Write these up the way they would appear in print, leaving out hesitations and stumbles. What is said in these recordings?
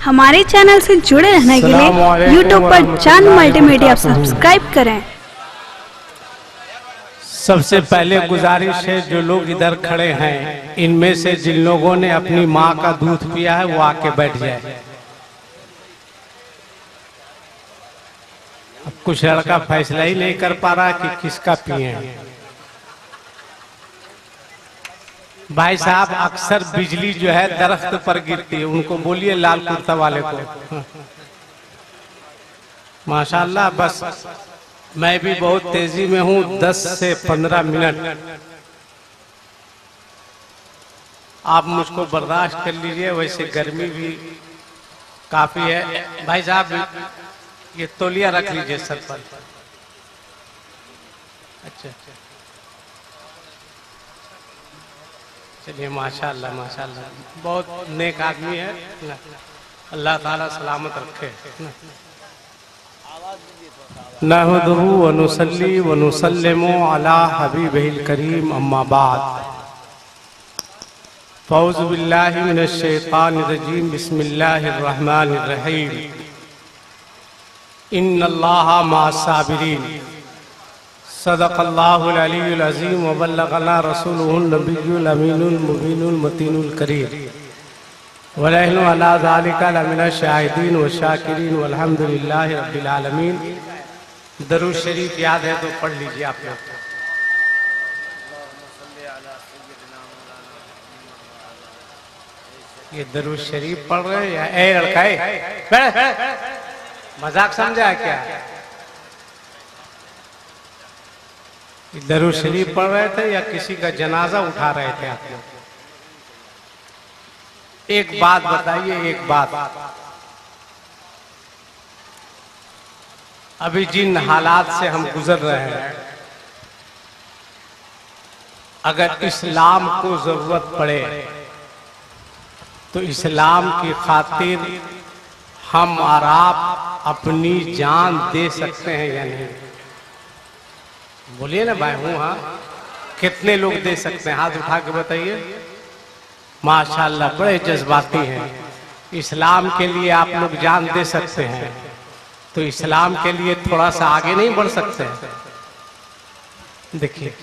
हमारे चैनल से जुड़े रहने के लिए यूट्यूब पर चांद मल्टीमीडिया सब्सक्राइब करें। सबसे पहले गुजारिश है, जो लोग इधर खड़े हैं इनमें से जिन लोगों ने अपनी माँ का दूध पिया है वो आके बैठ जाए। अब कुछ लड़का फैसला ही नहीं कर पा रहा कि किसका पिए। भाई साहब, अक्सर बिजली जो है दरख्त पर गिरती है, उनको बोलिए लाल कुर्ता वाले को। माशाल्लाह, बस मैं भी बहुत तेजी में हूँ, 10 से 15 मिनट आप मुझको बर्दाश्त कर लीजिए। वैसे गर्मी भी काफी है। भाई साहब, ये तौलिया रख लीजिए सर पर। अच्छा, चलिए, माशाल्लाह माशाल्लाह, बहुत नेक आदमी है। अल्लाह ताला सलामत रखे। नहमदुहु व नुसल्ली व नुसल्लिमु अला हबीबिल करीम, अम्मा बाद। फ़ौज़ु बिल्लाहि मिनश शैतानिर रजीम, बिस्मिल्लाहिर रहमानिर रहीम। इन्नल्लाहा मअस साबिरीन। सदक़ल्लाहुल अलीयुल अज़ीम व बल्लगना रसूलुहुन नबियुल अमीनुल मुबीनुल मतीनुल करीम। व नहनु अला ज़ालिका लमिनश शाहिदीन व शाकिरीन वल्हम्दुलिल्लाहि रब्बिल आलमीन। दरूद शरीफ याद है तो पढ़ लीजिए आप लोग। ये दरूद शरीफ पढ़ रहे हैं या ए लड़का मजाक समझा क्या? दरूद शरीफ पढ़ रहे थे या किसी का जनाजा उठा रहे थे आप लोग? एक बात बताइए, एक बात, अभी जिन हालात से हम गुजर रहे हैं, अगर इस्लाम को जरूरत पड़े तो इस्लाम की खातिर हम और आप अपनी जान दे सकते हैं या नहीं? बोलिए ना भाई। हूँ, हाँ। कितने लोग दे सकते हैं? हाथ उठा के बताइए। माशाल्लाह, बड़े जज्बाती हैं। इस्लाम के लिए आप लोग जान दे सकते हैं, तो इस्लाम के लिए थोड़ा सा आगे नहीं बढ़ सकते? देखिए,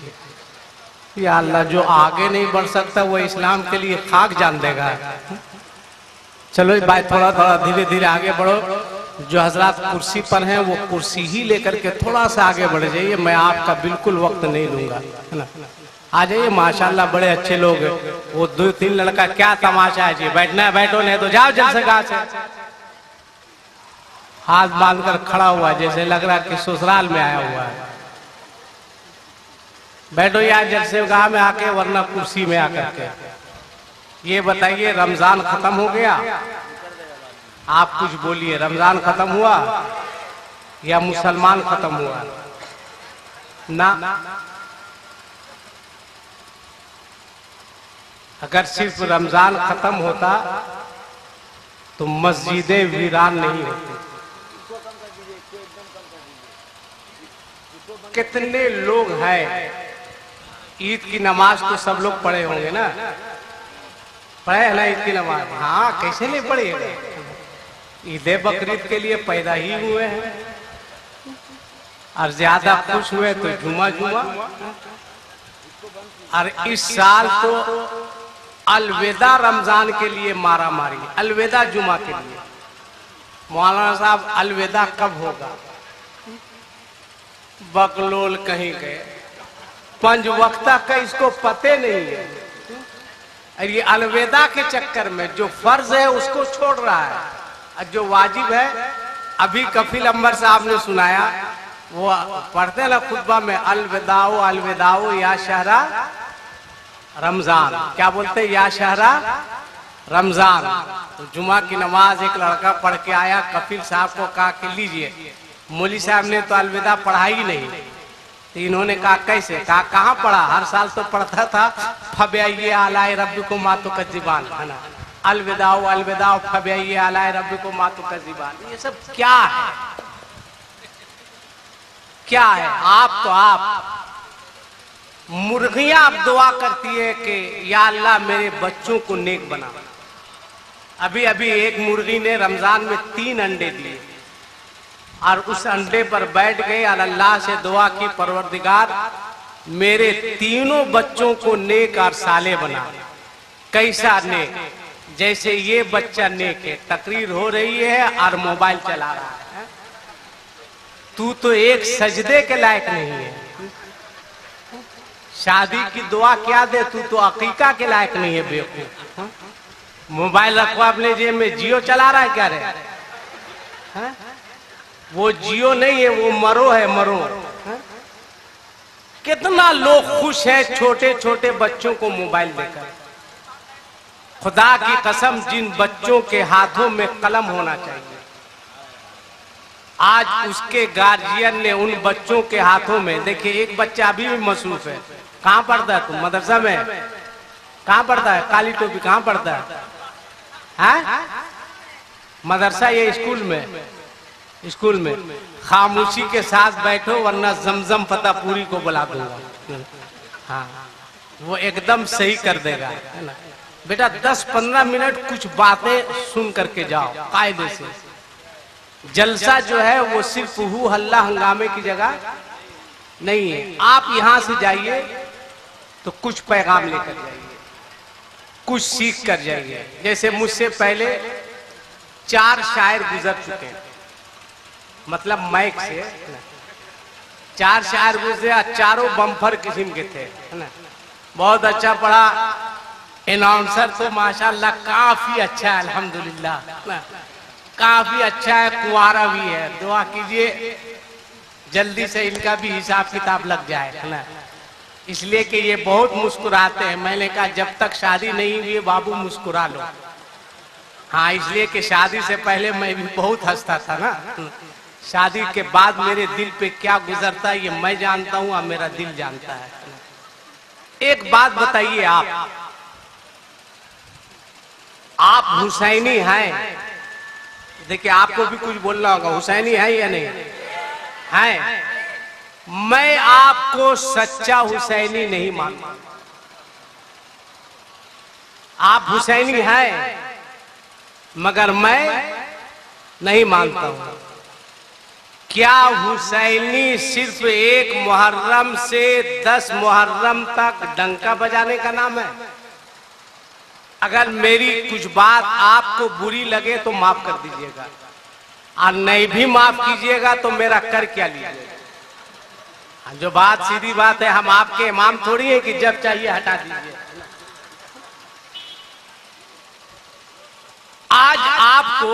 या अल्लाह, जो आगे नहीं बढ़ सकता वो इस्लाम के लिए खाक जान देगा। चलो भाई, थोड़ा थोड़ा धीरे धीरे आगे बढ़ो। जो हजरात कुर्सी पर हैं वो कुर्सी ही लेकर के थोड़ा सा आगे बढ़ जाइए। मैं आपका बिल्कुल वक्त नहीं लूंगा, है ना। आ जाइए, माशाल्लाह, बड़े अच्छे लोग हैं। वो 2-3 लड़का क्या तमाशा है जी। बैठना है बैठो, नहीं तो जाओ जल से कहा से। हाथ बांधकर खड़ा हुआ जैसे लग रहा कि ससुराल में आया हुआ है। बैठो यार जलसे गाह में आके, वरना कुर्सी में आकर के। ये बताइए, रमजान खत्म हो गया? आप कुछ बोलिए। रमजान खत्म हुआ या मुसलमान खत्म हुआ? ना। अगर सिर्फ रमजान खत्म होता तो मस्जिदें वीरान नहीं होती। कितने लोग हैं, ईद की नमाज तो सब लोग पढ़े होंगे ना? पढ़े है ना ईद की नमाज? हाँ, कैसे नहीं पढ़े? ईद बकरीद के लिए पैदा ही हुए हैं, और ज्यादा खुश हुए तो जुमा जुमा। और इस साल तो अलविदा रमजान के लिए मारा मारी, अलविदा जुमा के लिए। मौलाना साहब, अलविदा कब होगा? बकलोल कहीं गए, पंज वक्ता का इसको पते नहीं है। और ये अलविदा के चक्कर में जो फर्ज है उसको छोड़ रहा है, और जो वाजिब है, अभी कफील अंबर साहब ने सुनाया, वो पढ़ते ना खुतबा में, अलविदाओ अलविदाओ या शहरा रमजान। क्या बोलते? या शहरा रमजान। तो जुमा की नमाज एक लड़का पढ़ के आया, कफील साहब को कहा कि लीजिए। मौली साहब ने तो अलविदा पढ़ा ही नहीं, तो इन्होंने कहा कैसे? कहा कहाँ पढ़ा? हर साल तो पढ़ता था, फबियाये आलाए रब्बिकुम मा तुकज़्ज़िबान, है ना। अलविदाओ अलविदाओ फबियाये आलाए रब्बिकुम मा तुकज़्ज़िबान। ये सब क्या है? क्या है? आप तो आप मुर्गियां अब दुआ करती है कि या अल्लाह मेरे बच्चों को नेक बना। अभी अभी एक मुर्गी ने रमजान में 3 अंडे दिए और उस अंडे पर बैठ गए और अल्लाह से दुआ की, परवरदिगार मेरे तीनों बच्चों को नेक और साले बना। कैसा नेक? जैसे ये बच्चा नेक है, तकरीर हो रही है और मोबाइल चला रहा है। तू तो एक सजदे के लायक नहीं है। शादी की दुआ क्या दे, तू तो अकीका के लायक नहीं है बेवकूफ। मोबाइल रखो अपने जेब में, जियो चला रहा है क्या रे? वो जियो नहीं है, वो मरो है, मरो। कितना लोग खुश हैं छोटे छोटे बच्चों को मोबाइल देकर। खुदा की कसम, जिन बच्चों के हाथों में कलम होना चाहिए, आज उसके गार्जियन ने उन बच्चों के हाथों में, देखिए एक बच्चा अभी भी मसरूफ है। कहाँ पढ़ता है तुम? मदरसा में? कहाँ पढ़ता है? काली टोपी कहाँ पढ़ता है? हाँ? मदरसा या स्कूल में? स्कूल में। खामोशी के साथ बैठो वरना जमजम फतेह पूरी को बुला दूंगा। हाँ, वो एकदम सही कर देगा, है ना बेटा। 10-15 मिनट कुछ बातें सुन करके जाओ कायदे से। जलसा जो है वो सिर्फ हू हल्ला हंगामे की जगह नहीं है। आप यहां से जाइए तो कुछ पैगाम लेकर जाइए, कुछ सीख कर जाइए। जैसे मुझसे पहले 4 शायर गुजर चुके हैं, मतलब माइक से 4 शायर गुजरे, चारों बम्फर किस्म के थे, है ना। बहुत अच्छा पढ़ा। अनाउंसर तो माशाल्लाह काफी अच्छा है, अल्हम्दुलिल्लाह काफी अच्छा है, कुंवारा भी है। दुआ कीजिए जल्दी से इनका भी हिसाब किताब लग जाए, है ना। इसलिए कि ये बहुत मुस्कुराते हैं। मैंने कहा जब तक शादी नहीं हुई बाबू मुस्कुरा लो। हाँ, इसलिए कि शादी से पहले मैं भी बहुत हंसता था ना। शादी के बाद मेरे दिल पे क्या गुजरता है ये मैं जानता हूँ और मेरा दिल जानता है। एक बात बताइए, आप हुसैनी हैं? देखिए आपको भी कुछ बोलना होगा, हुसैनी है या नहीं है? मैं आपको सच्चा हुसैनी नहीं मानता। आप हुसैनी हैं मगर मैं नहीं मानता हूं। क्या हुसैनी सिर्फ 1 मुहर्रम से 10 मुहर्रम तक डंका बजाने का नाम है? अगर मेरी कुछ बात आपको बुरी लगे तो माफ कर दीजिएगा, और नहीं भी माफ कीजिएगा तो मेरा कर क्या लीजिएगा। जो बात सीधी बात है, हम आपके इमाम थोड़ी है कि जब चाहिए हटा दीजिए। आज आपको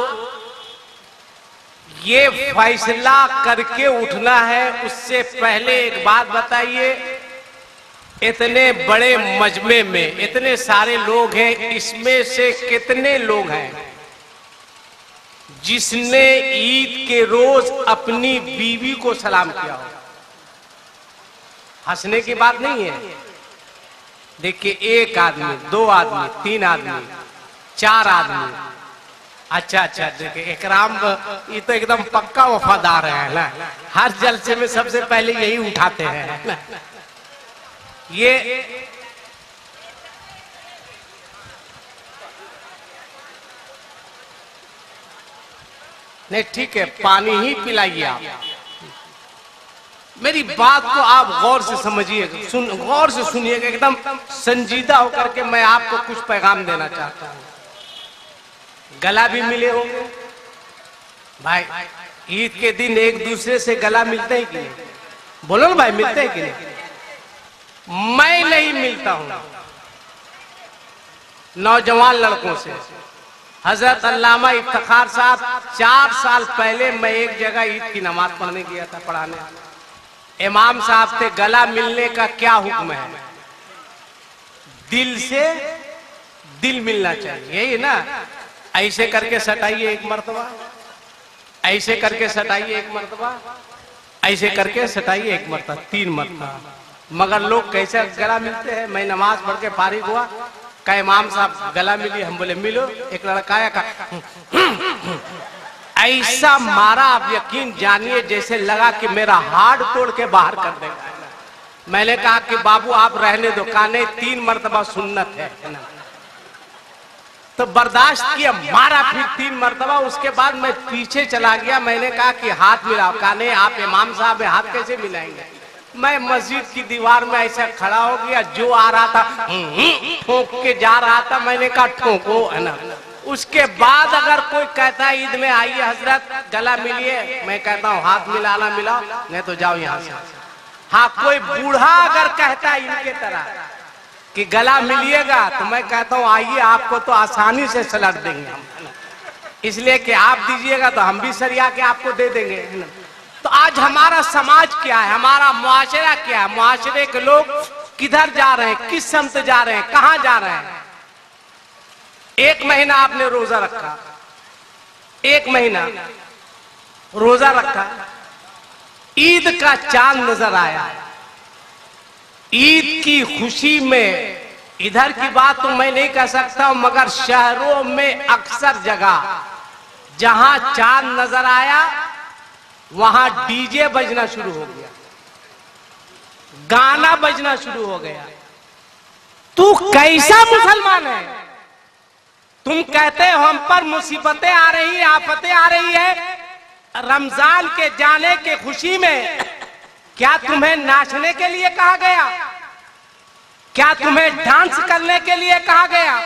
ये फैसला करके उठना है। उससे पहले एक बात बताइए, इतने बड़े मजमे में इतने सारे लोग हैं, इसमें से कितने लोग हैं जिसने ईद के रोज अपनी बीवी को सलाम किया हो? हंसने की बात नहीं है। देखिए 1 आदमी, 2 आदमी, 3 आदमी, 4 आदमी। अच्छा, देखिए इकराम ये तो एकदम पक्का वफादार है ना। हर जलसे में सबसे पहले यही उठाते हैं। ये नहीं, ठीक है, पानी ही पिलाइए आप। मेरी बात को आप गौर से समझिएगा, गौर से सुनिएगा, एकदम संजीदा होकर के मैं आपको कुछ पैगाम देना चाहता हूँ। गला भी मिले होंगे भाई, ईद के दिन एक दूसरे से गला मिलते हैं कि नहीं? बोलो ना भाई, मिलते हैं कि नहीं? मैं नहीं मिलता हूं नौजवान लड़कों से। हजरत अल्लामा इफ्तिखार साहब 4 साल पहले मैं एक जगह ईद की नमाज पढ़ने गया था, पढ़ाने। इमाम साहब से गला मिलने का क्या हुक्म है? दिल से दिल मिलना चाहिए, यही ना। ऐसे करके सटाइए 1 मरतबा, ऐसे करके सटाइए 1 मरतबा, ऐसे करके सटाइए 1 मरतबा, 3 मरतबा। मगर लोग कैसे गला मिलते हैं? मैं नमाज पढ़ के फारिग हुआ, का इमाम साहब गला मिली, हम बोले मिलो। एक लड़का आया, ऐसा मारा, आप यकीन जानिए जैसे लगा कि मेरा हार्ट तोड़ के बाहर कर देगा। मैंने कहा कि बाबू आप रहने दो। कहा नहीं, 3 मरतबा सुन्नत है ना। तो बर्दाश्त किया, मारा फिर 3 मरतबा। उसके बाद मैं पीछे चला गया। मैंने कहा कि हाथ मिलाओ। कहा नहीं, आप इमाम साहब है, हाथ कैसे मिलाएंगे। मैं मस्जिद की दीवार में ऐसा खड़ा हो गया, जो आ रहा था ठोक के जा रहा था। मैंने कहा ठोको, है ना। उसके बाद अगर कोई कहता है ईद में आइए हजरत गला मिलिए, मैं कहता हूँ हाथ मिलाना मिलाओ, नहीं तो जाओ यहाँ से। हाँ, कोई बूढ़ा अगर कहता है इनके तरह कि गला मिलिएगा, तो मैं कहता हूँ आइए, आपको तो आसानी से सलट देंगे हम, इसलिए कि आप दीजिएगा तो हम भी सरिया के आपको दे देंगे, है ना। तो आज हमारा समाज क्या है, हमारा मुआशरा क्या है, मुआशरे के लोग किधर जा रहे हैं, किस समत जा रहे हैं, कहां जा रहे हैं। 1 महीना आपने रोजा रखा, 1 महीना रोजा रखा, ईद का चांद नजर आया, ईद की खुशी में, इधर की बात तो मैं नहीं कह सकता हूं, मगर शहरों में अक्सर जगह जहां चांद नजर आया वहां डीजे बजना शुरू हो गया, गाना बजना शुरू हो गया। तू कैसा मुसलमान है? तुम कहते हो हम पर मुसीबतें आ रही है, आफतें आ रही है, रमजान के जाने के खुशी में क्या तुम्हें नाचने के लिए कहा गया? क्या तुम्हें डांस करने के लिए कहा गया?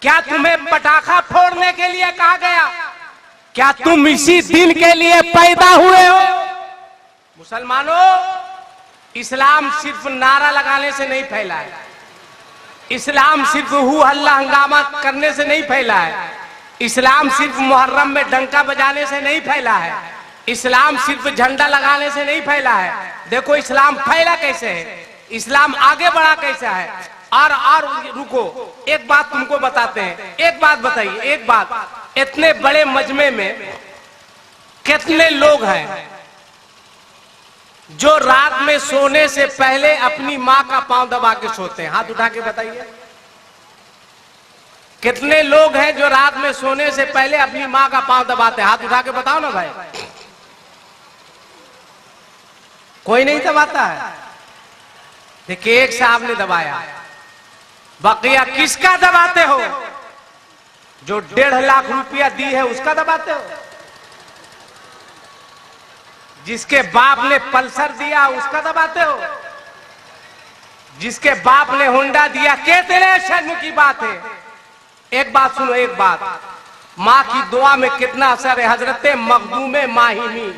क्या तुम्हें पटाखा फोड़ने के लिए कहा गया? क्या तुम इसी दिन के लिए पैदा हुए हो? मुसलमानों, इस्लाम सिर्फ नारा लगाने से नहीं फैला है, इस्लाम सिर्फ हू हल्ला हंगामा करने से नहीं फैला है, इस्लाम सिर्फ मुहर्रम में डंका बजाने से नहीं फैला है, इस्लाम सिर्फ झंडा लगाने से नहीं फैला है। देखो इस्लाम फैला कैसे है, इस्लाम आगे बढ़ा कैसा है। और रुको, एक बात तुमको बताते हैं, एक बात बताइए, एक बात, इतने बड़े मजमे में कितने लोग हैं जो रात में सोने से पहले अपनी माँ का पांव दबा के सोते हैं? हाथ उठा के बताइए। कितने लोग हैं जो रात में सोने से पहले अपनी माँ का पांव दबाते हैं? हाथ उठा के बताओ ना भाई। कोई नहीं दबाता है। देखिए, एक साहब ने दबाया, बकिया किसका दबाते हो? जो 1.5 लाख रुपया दी है उसका दबाते हो? जिसके बाप ने पल्सर दिया उसका दबाते हो? जिसके बाप ने होंडा दिया? कितने शर्म की बात है। एक बात सुनो, एक बात, माँ की दुआ में कितना असर है। हजरत मखदूम माहिमी,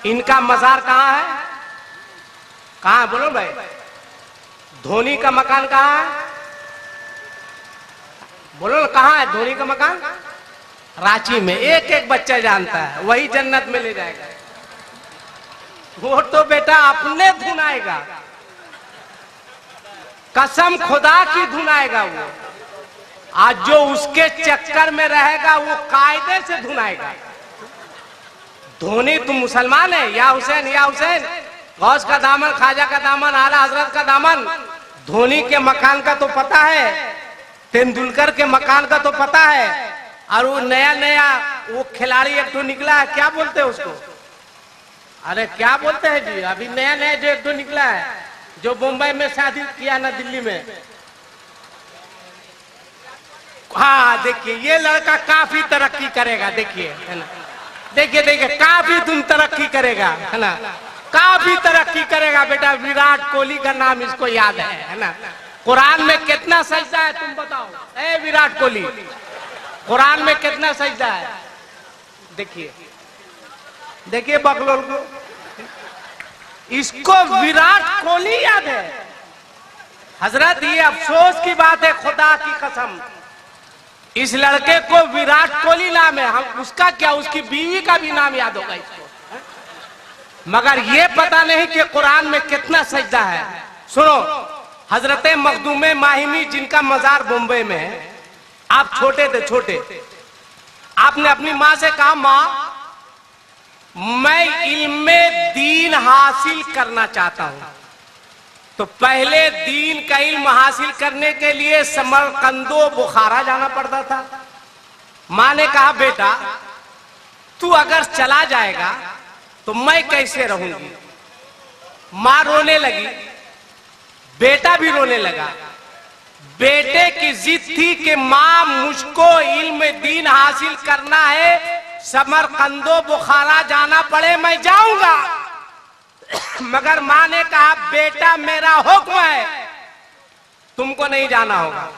इनका मजार कहां है? कहां है बोलो भाई? धोनी का मकान कहां है? बोलो ना, कहां है धोनी का मकान? रांची में। एक एक बच्चा जानता है, वही जन्नत में ले जाएगा। वो तो बेटा अपने धुनाएगा, कसम खुदा की धुनाएगा वो। आज जो उसके चक्कर में रहेगा वो कायदे से धुनाएगा। धोनी तुम मुसलमान है, या हुसैन, या हुसैन, गौस का दामन, ख्वाजा का दामन, आला हजरत का दामन। धोनी के मकान का तो पता है, तेंदुलकर के मकान का तो पता है। और वो नया नया वो खिलाड़ी एक तो निकला है, क्या बोलते हैं उसको? अरे क्या बोलते हैं जी, अभी नया नया जो एक तो निकला है, जो मुंबई में शादी किया ना, दिल्ली में। हाँ देखिए, ये लड़का काफी तरक्की करेगा, देखिए, है ना। देखिए देखिए, काफी तुम तरक्की करेगा, है ना, काफी तरक्की करेगा बेटा। विराट कोहली का नाम इसको याद है ना। कुरान में कितना सजदा है तुम बताओ? ए विराट कोहली, कुरान में कितना सजदा है? देखिए देखिए बकलोल को, इसको विराट कोहली याद है। हजरत, ये अफसोस की बात है, खुदा की कसम, इस लड़के को विराट कोहली नाम है। हम उसका क्या, उसकी बीवी का भी नाम याद होगा इसको, मगर ये पता नहीं कि कुरान में कितना सजदा है। सुनो, हजरत मखदूम माहिमी, जिनका मजार मुंबई में है, आप छोटे थे, छोटे, आपने अपनी माँ से कहा, माँ मैं इल्मे दीन हासिल करना चाहता हूं। तो पहले दीन का इल्म हासिल करने के लिए समरकंदो बुखारा जाना पड़ता था। माँ ने कहा, बेटा तू अगर चला जाएगा तो मैं कैसे रहूंगी? माँ रोने लगी, बेटा भी रोने लगा। बेटे की जिद थी कि माँ मुझको इल्म दीन हासिल करना है, समरकंदो बुखारा जाना पड़े मैं जाऊंगा। मगर माँ ने कहा बेटा मेरा हुक्म है, तुमको नहीं जाना होगा।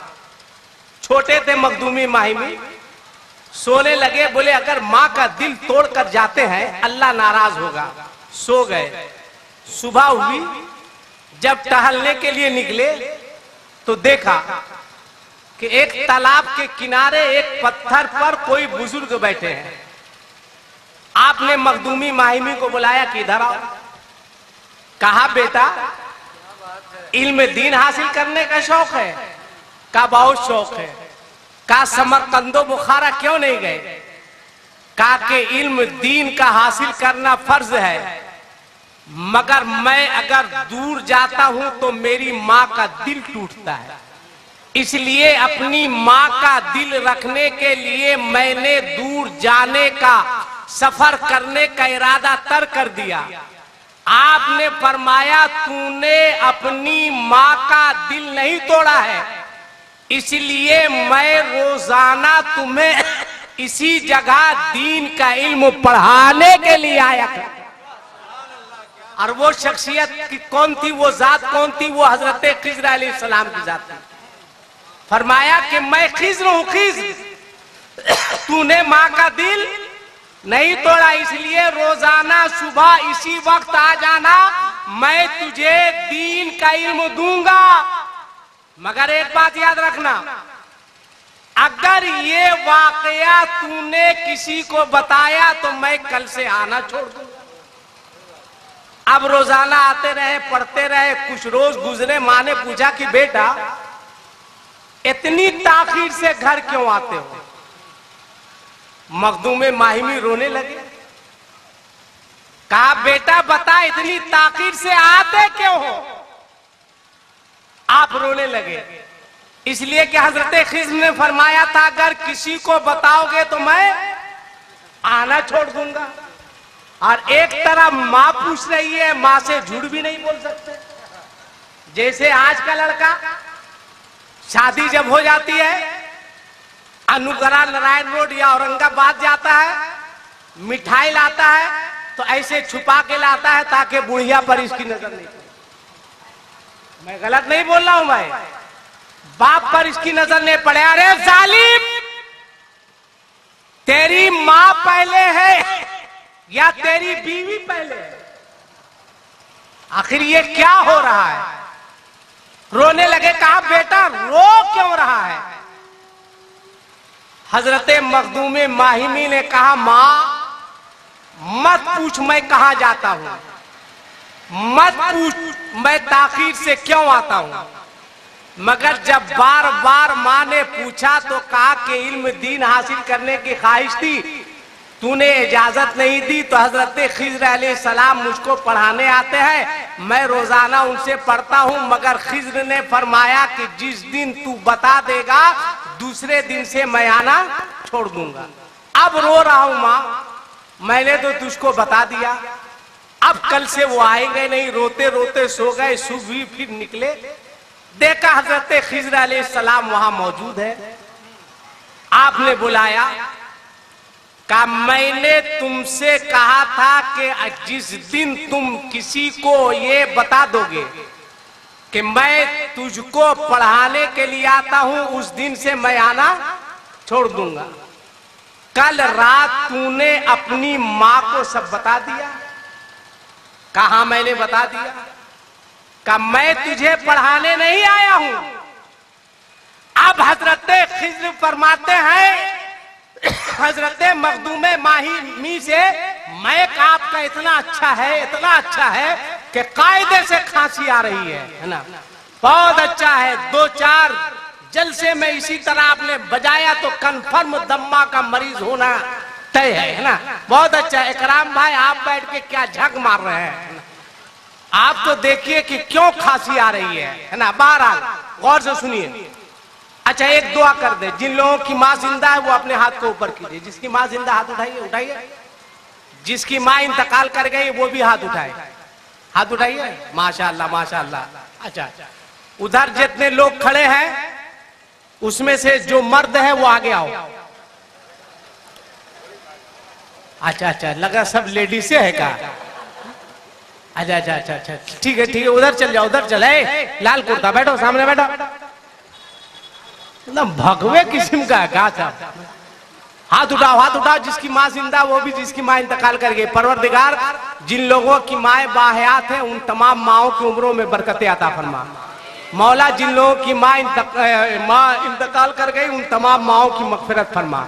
छोटे थे मखदूमी माहिमी, सोने लगे, बोले अगर माँ का दिल तोड़कर जाते हैं अल्लाह नाराज होगा। सो गए। सुबह हुई, जब टहलने के लिए निकले तो देखा कि एक तालाब के किनारे एक पत्थर पर कोई बुजुर्ग बैठे हैं। आपने मखदूमी माहिमी को बुलाया कि इधर आओ। कहा बेटा इल्म दीन हासिल करने का शौक है? का बहुत शौक है। का समरकंदो बुखारा क्यों नहीं गए? का के इल्म दीन का हासिल करना फर्ज है, मगर मैं अगर दूर जाता हूं तो मेरी माँ का दिल टूटता है, इसलिए अपनी माँ का दिल रखने के लिए मैंने दूर जाने का, सफर करने का इरादा तर कर दिया। आपने फरमाया तूने अपनी माँ का दिल नहीं तोड़ा है, इसलिए मैं रोजाना तुम्हें इसी जगह दीन का इल्म पढ़ाने के लिए आया कर। और वो शख्सियत की कौन थी, वो जात कौन थी? वो हजरत खिज़्र अलैहिस्सलाम की जात थी। फरमाया कि मैं खिज़्र हूं, खिज़्र, तूने माँ का दिल नहीं तोड़ा, इसलिए रोजाना सुबह इसी वक्त आ जाना, मैं तुझे दीन का इल्म दूंगा। मगर एक बात याद रखना, अगर ये वाकया तूने किसी को बताया तो मैं कल से आना छोड़ दूंगा। अब रोजाना आते रहे, पढ़ते रहे, कुछ रोज गुजरे। माँ ने पूछा कि बेटा इतनी ताखीर से घर क्यों आते हो? मखदूम माहिमी रोने लगे। कहा बेटा बता इतनी ताखीर से आते क्यों हो? आप रोने लगे, इसलिए कि हजरत खिज़्र ने फरमाया था अगर किसी को बताओगे तो मैं आना छोड़ दूंगा। और एक तरफ माँ पूछ रही है, माँ से झूठ भी नहीं बोल सकते। जैसे आज का लड़का शादी जब हो जाती है, अनुग्रह नारायण रोड या औरंगाबाद जाता है, मिठाई लाता है तो ऐसे छुपा के लाता है ताकि बुढ़िया पर इसकी नजर नहीं पड़े। मैं गलत नहीं बोल रहा हूं, मैं बाप पर इसकी नजर नहीं पड़े। अरे जालिम, तेरी माँ पहले है या तेरी बीवी पहले है? आखिर ये क्या हो रहा है? रोने लगे। कहा बेटा रो क्यों रहा है? हजरत मखदूम माहिमी ने कहा माँ मत पूछ मैं कहां जाता हूं, मत पूछ मैं ताखीर से क्यों आता हूं। मगर जब बार बार माँ ने पूछा तो कहा कि इल्म दीन हासिल करने की ख्वाहिश थी, तूने इजाजत नहीं दी तो हजरत खिज़्र अलैहिस्सलाम मुझको पढ़ाने आते हैं, मैं रोजाना उनसे पढ़ता हूं। मगर खिज़्र ने फरमाया कि जिस दिन तू बता देगा दूसरे दिन से मैं आना छोड़ दूंगा। अब रो रहा हूं माँ, मैंने तो तुझको बता दिया, अब कल से वो आएंगे नहीं। रोते रोते सो गए। सुबह फिर निकले, देखा हजरत खिज़्र अलैहिस्सलाम वहां मौजूद है। आपने बुलाया, कहा मैंने तुमसे कहा था कि जिस दिन तुम किसी को ये बता दोगे कि मैं तुझको पढ़ाने के लिए आता हूं, उस दिन से मैं आना छोड़ दूंगा। कल रात तूने अपनी माँ को सब बता दिया? कहा मैंने बता दिया। कहा मैं तुझे पढ़ाने नहीं आया हूं। अब हजरत खिज़्र फरमाते हैं हजरत मखदूम माहिमी से, मैक आपका इतना अच्छा है, इतना अच्छा है कि कायदे से खांसी आ रही है ना, बहुत अच्छा है। 2-4 जलसे में इसी तरह आपने बजाया तो कन्फर्म दम्मा का मरीज होना तय है ना, बहुत अच्छा। इकराम भाई आप बैठ के क्या झक मार रहे हैं? आप तो देखिए कि क्यों खांसी आ रही है ना। बहरहाल गौर से सुनिए। अच्छा एक दुआ कर दे, जिन लोगों की माँ जिंदा है वो अपने हाथ को ऊपर कीजिए। जिसकी माँ जिंदा हाथ उठाइए, उठाइए। जिसकी माँ इंतकाल कर गई वो भी हाथ उठाए, हाथ उठाइए। माशाअल्लाह माशाअल्लाह। अच्छा उधर जितने लोग खड़े हैं उसमें से जो मर्द है वो आगे आओ। अच्छा अच्छा, लगा सब लेडीज से है का। अच्छा अच्छा अच्छा अच्छा, ठीक है ठीक है, उधर चल जाओ, उधर चले। लाल कुर्ता, बैठो सामने बैठो। एकदम भगवे किस्म का है साहब। हाथ उठाओ, हाथ उठाओ। जिसकी माँ जिंदा, वो भी जिसकी माँ इंतकाल कर गई। परवरदिगार, जिन लोगों की माँ बाहयात है उन तमाम माओं की उम्रों में बरकतें अता फरमा। मौला, जिन लोगों की माँ इंतकाल कर गई उन तमाम माओं की मगफिरत फरमा।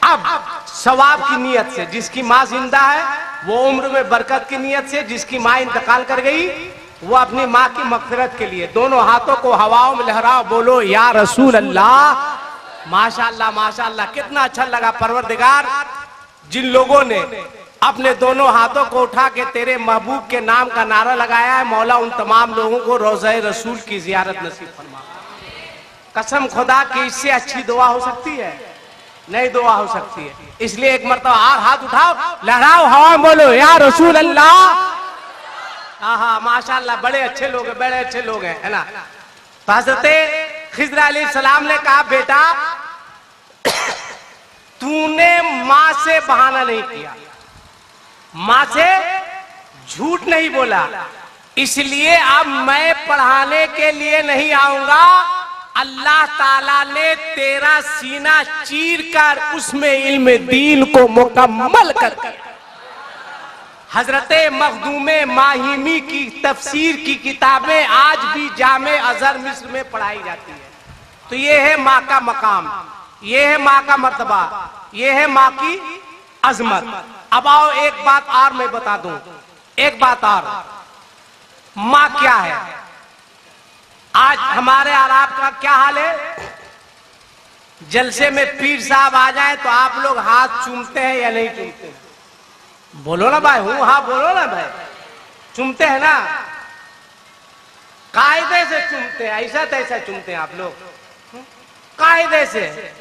अब सवाब की नियत से, जिसकी माँ जिंदा है वो उम्र में बरकत की नियत से, जिसकी माँ इंतकाल कर गई वो अपनी माँ की मगफिरत के लिए दोनों हाथों को हवाओं में लहराओ, बोलो या रसूल अल्लाह। माशाअल्लाह माशाअल्लाह, कितना अच्छा लगा। परवरदिगार, जिन लोगों ने अपने दोनों हाथों को उठा के तेरे महबूब के नाम का नारा लगाया है, मौला उन तमाम लोगों को रोज़े रसूल की जियारत नसीब फरमा। कसम खुदा की, इससे अच्छी दुआ हो सकती है? नहीं दुआ हो सकती है। इसलिए एक मरतबा हाथ उठाओ, लहराओ हवा में, बोलो या रसूल अल्लाह। हाँ माशाअल्लाह, बड़े अच्छे लोग हैं, बड़े अच्छे लोग हैं, है ना। तो हज़रत खिज़र अलैहिस्सलाम ने कहा, बेटा तूने माँ से बहाना नहीं किया, माँ से झूठ नहीं बोला, इसलिए अब मैं पढ़ाने के लिए नहीं आऊंगा। अल्लाह ताला ने तेरा सीना चीर कर उसमें इल्म दीन को मुकम्मल कर दिया। हजरत मखदूमे माहिमी की तफसीर की किताबें आज भी जामे अजहर मिस्र में पढ़ाई जाती है। तो ये है माँ का मकाम, ये है माँ का मर्तबा, ये है माँ की अजमत। अब आओ एक बात और मैं बता दूं, एक बात और, माँ क्या है। आज हमारे आराब का क्या हाल है, जलसे में पीर साहब आ जाए तो आप लोग हाथ चूमते हैं या नहीं चूमते? बोलो ना भाई, हूं हाँ बोलो ना भाई। चूमते हैं ना, कायदे से चूमते हैं, ऐसा तैसा चूमते हैं आप लोग, कायदे से।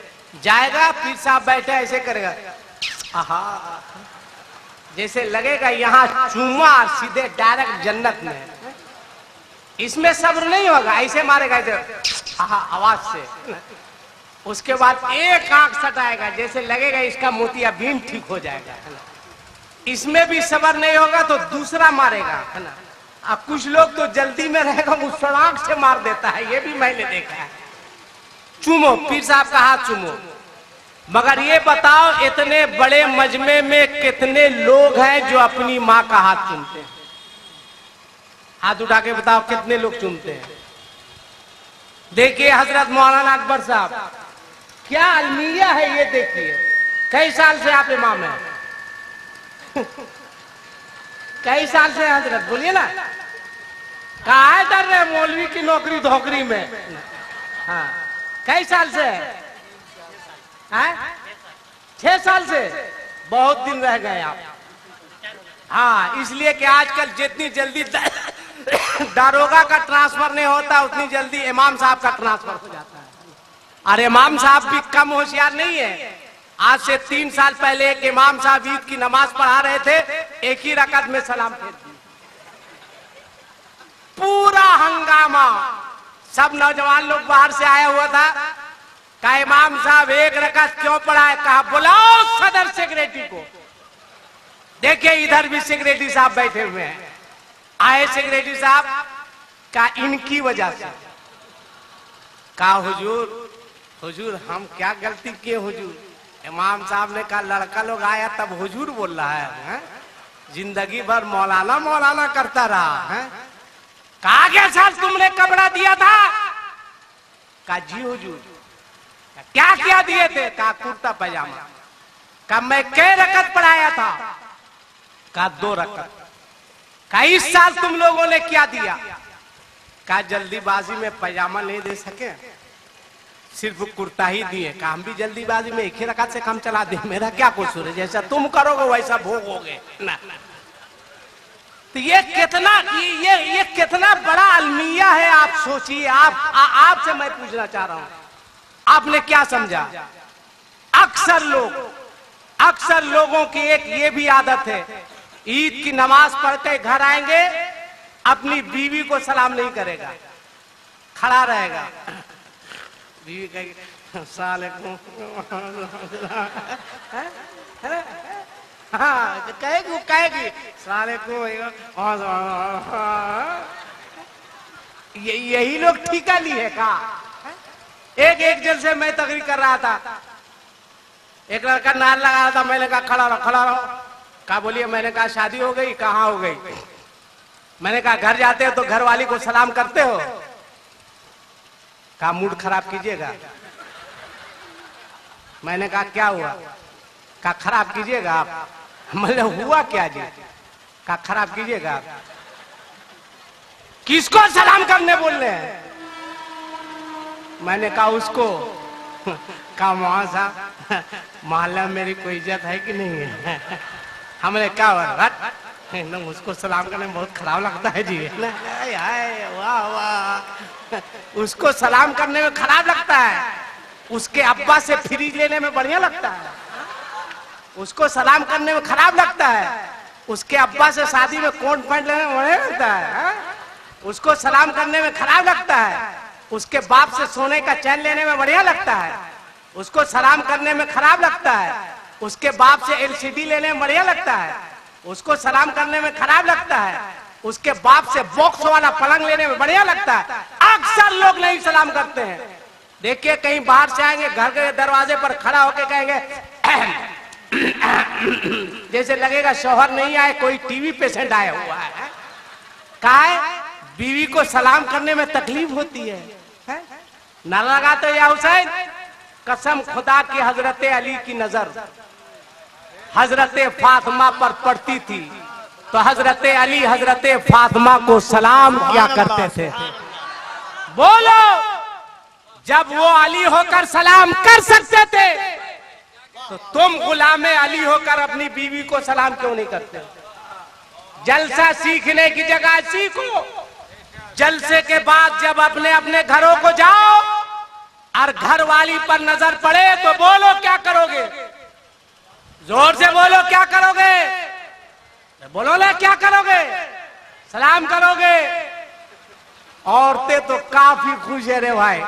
जाएगा पीर साहब बैठे ऐसे करेगा, आहा, जैसे लगेगा यहाँ चूमा सीधे डायरेक्ट जन्नत में। इसमें सब्र नहीं होगा, ऐसे मारेगा ऐसे आहा आवाज से। उसके बाद एक आंख सटाएगा, जैसे लगेगा इसका मोतियाबिंद ठीक हो जाएगा, है ना। इसमें भी सब्र नहीं होगा तो दूसरा मारेगा, है ना। अब कुछ लोग तो जल्दी में रहेगा, मुसलाक से मार देता है, ये भी मैंने देखा है। चूमो, पीर साहब का हाथ चूमो। मगर ये बताओ, इतने बड़े मजमे में कितने लोग हैं जो अपनी माँ का हाथ चूमते हैं? हाथ उठा के बताओ कितने लोग चूमते हैं। देखिए हजरत मौलाना अकबर साहब, क्या अलमिया है ये देखिए। कई साल से आप इमाम हैं कई साल से हजरत, बोलिए ना, कहा है डर रहे मौलवी की नौकरी धोकरी में। हाँ, कई साल से है? 6 साल से, बहुत दिन रह गए आप। हाँ, इसलिए कि आजकल जितनी जल्दी दारोगा का ट्रांसफर नहीं होता, उतनी जल्दी इमाम साहब का ट्रांसफर हो जाता है। और इमाम साहब भी कम होशियार नहीं है। आज से 3 साल पहले एक इमाम साहब ईद की नमाज पढ़ा रहे थे, एक ही रकत में सलाम फेर दिया। पूरा हंगामा, सब नौजवान लोग बाहर से आया हुआ था। कहा इमाम साहब एक रकत क्यों पढ़ा है? कहा बुलाओ सदर सेक्रेटरी को। देखिए इधर भी सेक्रेटरी साहब बैठे हुए हैं। आए सेक्रेटरी साहब, का इनकी वजह से। कहा हुजूर हम क्या गलती किए हुजूर? इमाम साहब ने कहा लड़का लोग आया तब हुजूर बोल रहा है? जिंदगी भर मौलाना मौलाना करता रहा है। कहा क्या साल तुमने कपड़ा दिया था? कहा जी हुजूर। क्या क्या दिए थे? कहा कुर्ता पैजामा। कहा मैं कै रकत पढ़ाया था? कहा 2 रकत। कहा इस साल तुम लोगों ने क्या दिया? कहा जल्दीबाजी में पैजामा नहीं दे सके, सिर्फ कुर्ता ही दिए। कहा हम भी जल्दीबाजी में 1 रकत से कम चला दे, मेरा क्या कसूर है? जैसा तुम करोगे वैसा भोगोगे ना। तो ये कितना ये कितना बड़ा अलमिया है, आप सोचिए। आपसे मैं पूछना चाह रहा हूं, आपने क्या समझा? अक्सर लोगों की एक ये भी आदत है, ईद की नमाज पढ़ के घर आएंगे, अपनी बीवी को सलाम नहीं करेगा, खड़ा रहेगा। बीवी कहेगी साले को हाँ कहेगी साले को यही लोग ठीका ली है का। एक जन से मैं तकरीर कर रहा था, एक लड़का नार लगा रहा था, मैंने कहा खड़ा रहो। कहा बोलिए, मैंने कहा शादी हो गई, कहाँ हो गई। मैंने कहा घर जाते हो तो घर वाली को सलाम करते हो। कहा मूड खराब कीजिएगा। मैंने कहा क्या हुआ। कहा खराब कीजिएगा आप। मतलब हुआ क्या जी। कहा खराब कीजिएगा आप। किसको सलाम करने बोल रहे हैं। मैंने कहा उसको। कहा वहां साहब मोहल्ला में मेरी कोई इज्जत है कि नहीं है। हमने क्या हुआ, उसको सलाम करने में बहुत खराब लगता है जी। वाह वाह, उसको सलाम करने में खराब लगता है, उसके अब्बा से फ्रीज लेने में बढ़िया लगता है। उसको सलाम करने में खराब लगता है, उसके अब्बा से शादी में कोट पैंट लेने में बढ़िया लगता है। उसको सलाम करने में खराब लगता है, उसके बाप से सोने का चैन लेने में बढ़िया लगता है। उसको सलाम करने में खराब लगता है, उसके बाप से एलसीडी लेने में बढ़िया लगता है। उसको सलाम करने में खराब लगता है, उसके बाप से बॉक्स वाला पलंग लेने में बढ़िया लगता है। अक्सर लोग नहीं सलाम करते हैं। देखिए कहीं बाहर से आएंगे, घर के दरवाजे पर खड़ा होकर कहेंगे जैसे लगेगा शौहर नहीं आए, कोई टीवी पेशेंट आया हुआ है। कहा है बीवी को सलाम करने में तकलीफ होती है, न लगा तो या हुसैन, कसम खुदा की हजरत अली की नजर हजरत फातिमा पर पड़ती थी तो हजरत अली हजरत फातिमा को सलाम किया करते थे। बोलो, जब वो अली होकर सलाम कर सकते थे तो तुम गुलामे अली होकर अपनी बीवी को सलाम क्यों नहीं करते। जलसा सीखने की जगह सीखो। जलसे के बाद जब अपने अपने घरों को जाओ और घर वाली पर नजर पड़े तो बोलो क्या करोगे। जोर से बोलो क्या करोगे। बोलो ना क्या करोगे। सलाम करोगे। औरतें तो काफी खुश है रे भाई।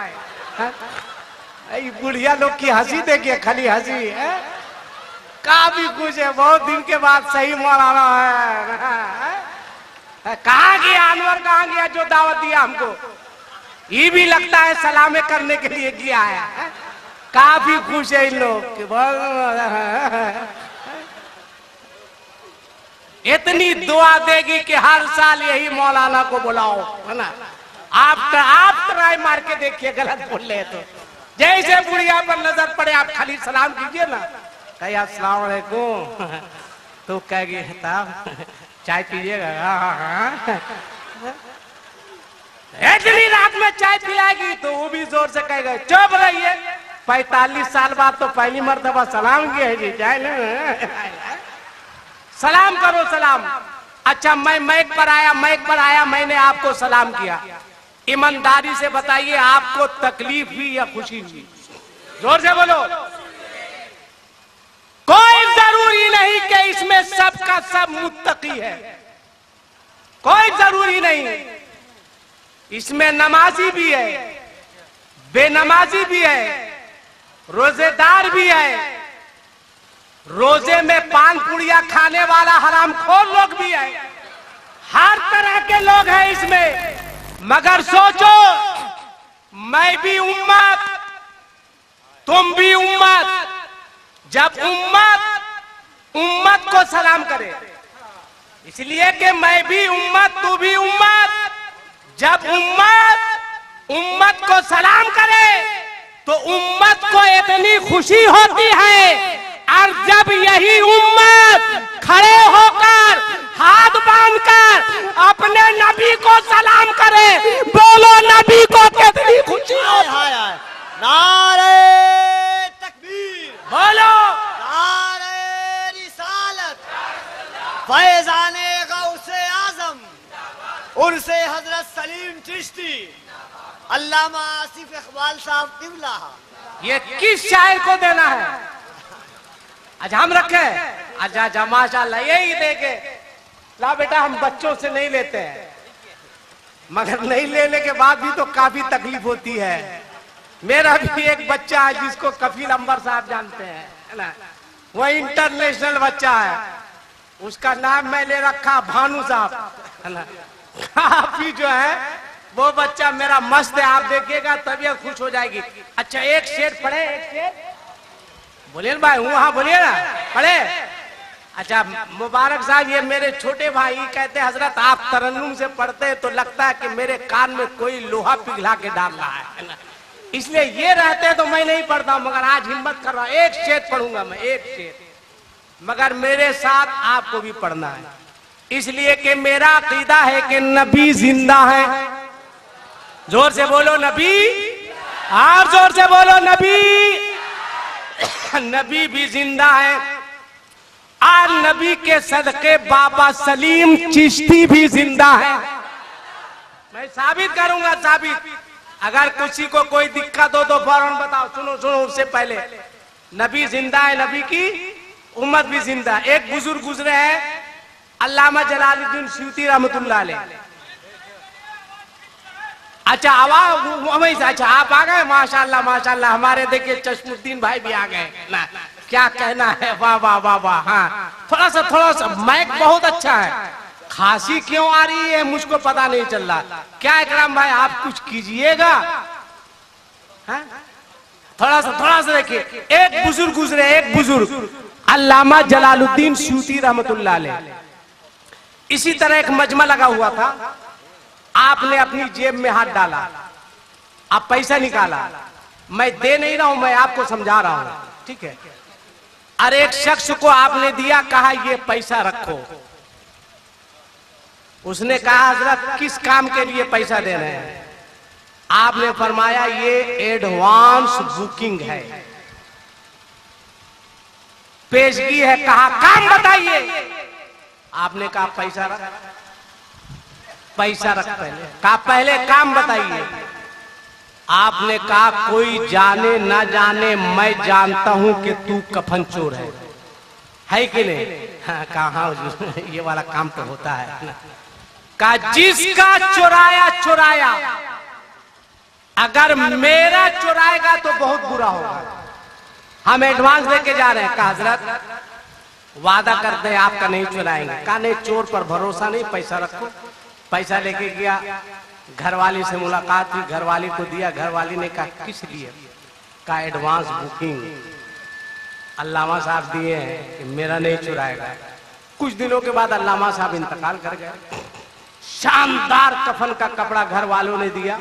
बुढ़िया लोग की हंसी देखिए, खाली हंसी है, काफी खुश है। बहुत दिन के बाद सही मौलाना है। कहाँ गया अनवर, कहाँ गया जो दावत दिया हमको। ये भी लगता है सलामे करने के लिए किया है। काफी खुश है इन लोग। इतनी दुआ देगी कि हर साल यही मौलाना को बुलाओ, है ना। आप ट्राई मार के देखिए, गलत बोल रहे तो जैसे बुढ़िया पर नजर पड़े आप खाली सलाम कीजिए ना। कही अस्सलाम वालेकुम तो कहेगी साहब चाय पीजिएगा। इतनी रात में चाय पिलाएगी तो वो भी जोर से कहेगा चुप रहिए, 45 साल बाद तो पहली मर्तबा सलाम किया है जी, चाय सलाम करो सलाम। अच्छा मैं माइक पर आया, मैंने आपको सलाम किया, ईमानदारी से बताइए आपको तकलीफ हुई या खुशी हुई। जोर से बोलो। कोई जरूरी नहीं कि इसमें सबका सब मुत्तकी है, कोई जरूरी नहीं। इसमें नमाजी भी है, बेनमाजी भी है, रोजेदार भी है, रोजे में पान पुड़िया खाने वाला हरामखोर लोग भी है, हर तरह के लोग हैं इसमें। मगर सोचो, मैं भी उम्मत, तुम भी उम्मत। जब उम्मत को सलाम करे, इसलिए कि मैं भी उम्मत, तू भी उम्मत। जब उम्मत को सलाम करे तो उम्मत को इतनी खुशी होती है, और जब यही उम्मत खड़े होकर हाथ बांधकर अपने नबी को सलाम करे, बोलो नबी को कितनी खुशी होती है। नारे तकबीर, बोलो नारे रिसालत, फैज़ाने गौसे आज़म, उनसे हजरत सलीम चिश्ती, अल्लामा आसिफ इकबाल साहब क़िबला। ये किस शायर को देना है? आज हम रखे। अच्छा माशाल्लाह, यही देके ला बेटा, हम बच्चों से नहीं लेते हैं, मगर नहीं लेने के बाद भी तो काफी तकलीफ होती है। मेरा भी एक बच्चा है जिसको कफील अंबर साहब जानते हैं, है ना, वो इंटरनेशनल बच्चा है, उसका नाम मैंने रखा भानु साहब, है ना। काफी जो है वो बच्चा मेरा मस्त है, आप देखिएगा तबीयत खुश हो जाएगी। अच्छा एक शेर पढ़े, एक शेर बोलिए ना भाई, वहां बोलिए ना, पढ़े। अच्छा मुबारक साहब, ये मेरे छोटे भाई कहते हजरत आप तरन्नुम से पढ़ते हैं तो लगता है कि मेरे कान में कोई लोहा पिघला के डाल रहा है ना, इसलिए ये रहते तो मैं नहीं पढ़ता हूं, मगर आज हिम्मत कर रहा हूं, एक शेर पढ़ूंगा मैं, एक शेर, मगर मेरे साथ आपको भी पढ़ना है, इसलिए कि मेरा अकीदा है कि नबी जिंदा है। जोर से बोलो नबी, और जोर से बोलो नबी। नबी भी जिंदा है, और नबी के सदके बाबा सलीम चिश्ती भी जिंदा है। मैं साबित करूंगा, साबित। अगर किसी को कोई दिक्कत हो तो फौरन बताओ। सुनो सुनो, उससे पहले नबी जिंदा है, नबी की उम्मत भी जिंदा है। एक बुजुर्ग गुजरे हैं, अल्लामा जलालुद्दीन सूती रहमतुल्लाह अलैह। अच्छा आवाज, अच्छा आप आ गए, माशाल्लाह माशाल्लाह। हमारे देखिए चश्मुद्दीन भाई भी आ गए ना, क्या कहना है, वाह वाह वाह वाह। हाँ थोड़ा सा माइक बहुत अच्छा है, खांसी क्यों आ रही है मुझको पता नहीं चल रहा। क्या इकराम भाई आप कुछ कीजिएगा, थोड़ा सा देखिए। एक बुजुर्ग गुजरे, एक बुजुर्ग अल्लामा जलालुद्दीन सूती रहमतुल्लाह अलैह। इसी तरह एक मजमा लगा हुआ था, आपने अपनी जेब में हाथ डाला, आप पैसा निकाला, मैं दे नहीं रहा हूं, मैं आपको समझा रहा हूं, ठीक है। अरे एक शख्स को आपने दिया, कहा ये पैसा रखो। उसने कहा हजरत किस काम के लिए पैसा दे रहे हैं? आपने फरमाया ये एडवांस बुकिंग है, पेशगी है। कहा काम बताइए। आपने कहा पैसा रख, पैसा रख पहले। कहा पहले काम बताइए। आपने कहा कोई जाने ना जाने, मैं जानता हूं कि तू कफन चोर है कि नहीं? हाँ, कहा ये वाला काम तो होता है। कहा जिसका चुराया, अगर मेरा चुराएगा तो बहुत बुरा होगा, हम एडवांस लेके जा रहे हैं। कहा हजरत वादा करते हैं आपका नहीं चुराएंगे। कहा नहीं, चोर पर भरोसा नहीं, पैसा रखो। पैसा लेके गया, घरवाली से मुलाकात हुई, घरवाली को दिया। घरवाली ने कहा किस लिए? कहा एडवांस बुकिंग अल्लामा साहब दिए हैं कि मेरा नहीं चुराएगा। कुछ दिनों के बाद अल्लामा साहब इंतकाल कर गए। शानदार कफन का कपड़ा घर वालों ने दिया।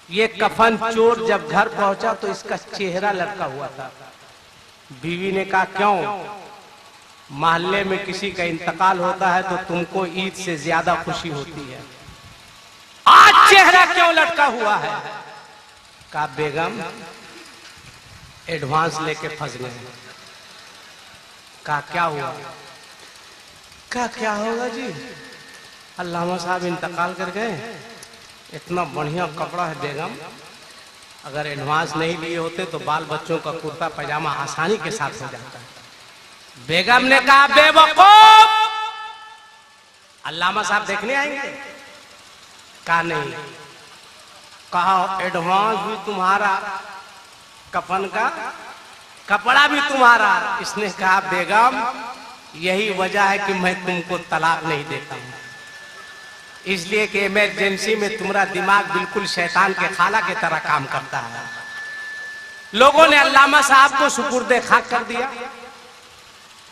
ये कफन चोर जब घर पहुंचा तो इसका चेहरा लटका हुआ था। बीवी ने कहा क्यों? मोहल्ले में किसी का इंतकाल होता है तो तुमको ईद से ज्यादा खुशी होती है, आज चेहरा क्यों लटका हुआ है? कहा बेगम एडवांस लेके फंस गए। कहा क्या हुआ? कहा क्या होगा जी, अल्लामा साहब इंतकाल कर गए, इतना बढ़िया कपड़ा है बेगम, अगर एडवांस नहीं लिए होते तो बाल बच्चों का कुर्ता पैजामा आसानी के साथ हो जाता है। बेगम ने कहा बेवकूफ, अल्लामा साहब देखने आएंगे? कहा नहीं। कहा एडवांस भी तुम्हारा, कफन का कपड़ा भी तुम्हारा। इसने कहा बेगम यही वजह है कि मैं तुमको तलाक नहीं देता हूं, इसलिए कि इमरजेंसी में तुम्हारा दिमाग बिल्कुल शैतान के खाला की तरह काम करता है। लोगों ने अल्लामा साहब को सुपुर्दे खाक कर दिया,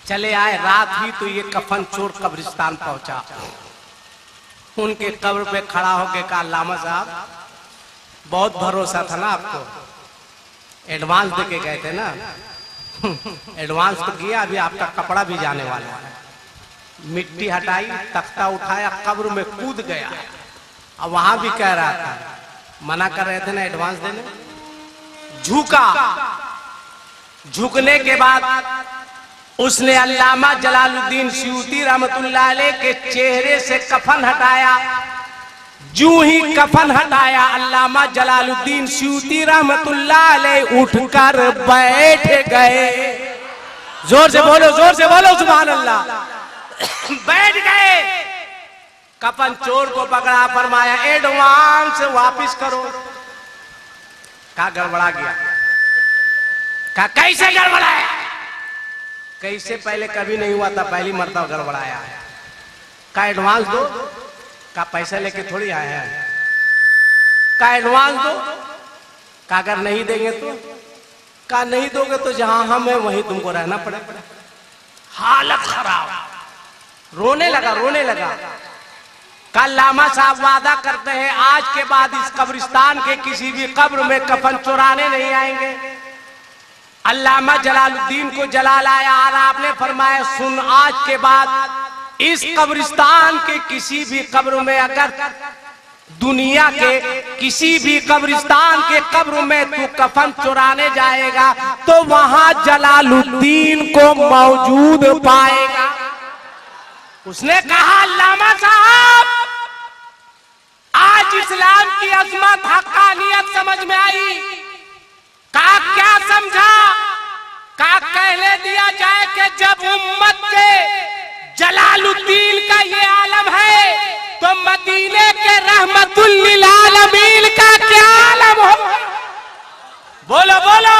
चले आए। रात ही तो ये कफन चोर कब्रिस्तान पहुंचा। उनके कब्र पे खड़ा होके कहा अल्लामा साहब बहुत भरोसा था ना आपको, एडवांस देके गए थे ना, एडवांस तो किया, अभी आपका कपड़ा भी जाने वाला है। मिट्टी हटाई, तख्ता उठाया, कब्र में कूद गया। अब वहां भी कह रहा था, मना कर रहे थे ना एडवांस देने। झुका, झुकने के बाद उसने अल्लामा जलालुद्दीन सूती रहमतुल्लाह अलैह के चेहरे से कफन हटाया। जू ही कफन हटाया, अल्लामा जलालुद्दीन सूती रहमतुल्लाह अलैह उठकर बैठ गए। जोर से बोलो सुभान अल्लाह। बैठ गए। कफन चोर को पकड़ा, फरमाया एडवांस वापिस करो। का गड़बड़ा गया। का कैसे गड़बड़ाया? कैसे पहले कभी नहीं हुआ था, पहली मरतबा गड़बड़ाया। का एडवांस दो? का पैसा लेके थोड़ी आए हैं। का एडवांस दो? का अगर नहीं देंगे तो? का नहीं दोगे तो जहां हम हैं वहीं तुमको रहना पड़ेगा। हालत खराब, रोने लगा, रोने लगा। कल लामा साहब वादा करते हैं आज के बाद इस कब्रिस्तान के किसी भी कब्र में कफन चुराने नहीं आएंगे। अल्लामा जलालुद्दीन को जलाल आया और आपने फरमाया सुन, आज के बाद इस कब्रिस्तान के किसी भी कब्र में, अगर दुनिया के किसी भी कब्रिस्तान के कब्र में तू कफन चुराने जाएगा तो वहां जलालुद्दीन को मौजूद पाएगा। उसने कहा अल्लामा साहब आज इस्लाम की अजमत हक्कानियत समझ में आई। का क्या समझा? का कहने दिया जाए कि जब उम्मत के जलालुद्दीन का ये आलम है तो मदीने के रहमतुल लिल आलमीन का क्या आलम हो? बोलो बोलो,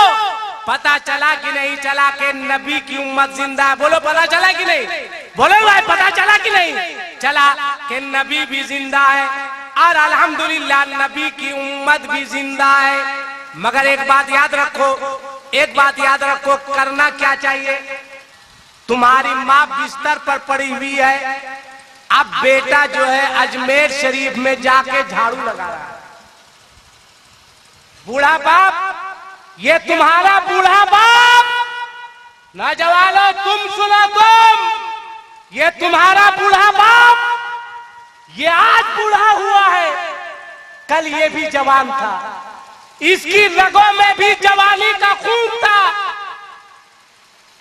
पता चला कि नहीं चला कि नबी की उम्मत जिंदा है? बोलो पता चला कि नहीं? बोलो भाई पता चला कि नहीं चला कि नबी भी जिंदा है और अल्हम्दुलिल्लाह नबी की उम्मत भी जिंदा है। मगर एक बात याद रखो, एक बात याद रखो, करना क्या चाहिए? तुम्हारी माँ बिस्तर पर पड़ी हुई है, अब बेटा जो है अजमेर शरीफ में जाके झाड़ू लगा रहा है। बूढ़ा बाप, ये तुम्हारा बूढ़ा बाप, नौजवानों तुम सुनो, ये तुम्हारा बूढ़ा बाप, ये आज बूढ़ा हुआ है, कल ये भी जवान था, इसकी रगों में भी जवानी का खून था।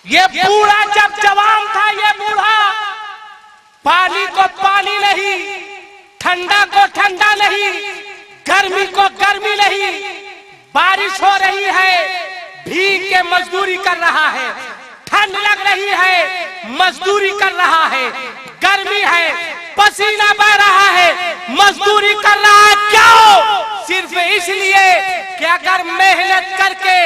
ये बूढ़ा जब जवान था, ये बूढ़ा पानी को पानी नहीं, ठंडा को ठंडा नहीं, गर्मी को गर्मी नहीं, बारिश हो रही है भीग के मजदूरी कर रहा है, ठंड लग रही है मजदूरी कर रहा है, गर्मी है पसीना बह रहा है मजदूरी कर रहा है। क्यों? सिर्फ इसलिए कि अगर मेहनत करके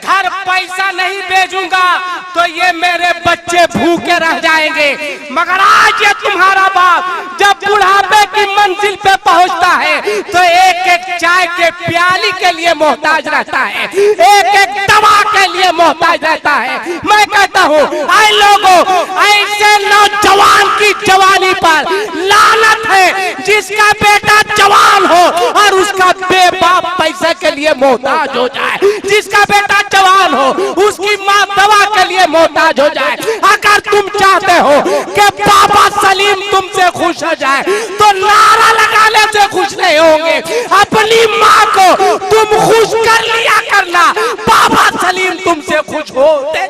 घर पैसा नहीं भेजूंगा तो ये मेरे बच्चे भूखे रह जाएंगे। मगर आज ये तुम्हारा बाप जब बुढ़ापे की मंजिल पे पहुंचता है तो एक एक चाय के प्याली के लिए मोहताज रहता है, एक एक दवा के लिए मोहताज रहता है। मैं कहता हूँ आए लोगों, ऐसे नौजवान की जवानी पर लानत है जिसका बेटा जवान हो और उसका बेबाप पैसे के लिए मोहताज हो जाए, जिसका बेटा जवान हो उसकी माँ दवा के लिए मोहताज हो जाए। अगर तुम चाहते हो कि बाबा सलीम तुमसे खुश हो जाए तो नारा लगाने से खुश नहीं होंगे, अपनी माँ को तुम खुश कर लिया करना, बाबा सलीम तुमसे खुश होते।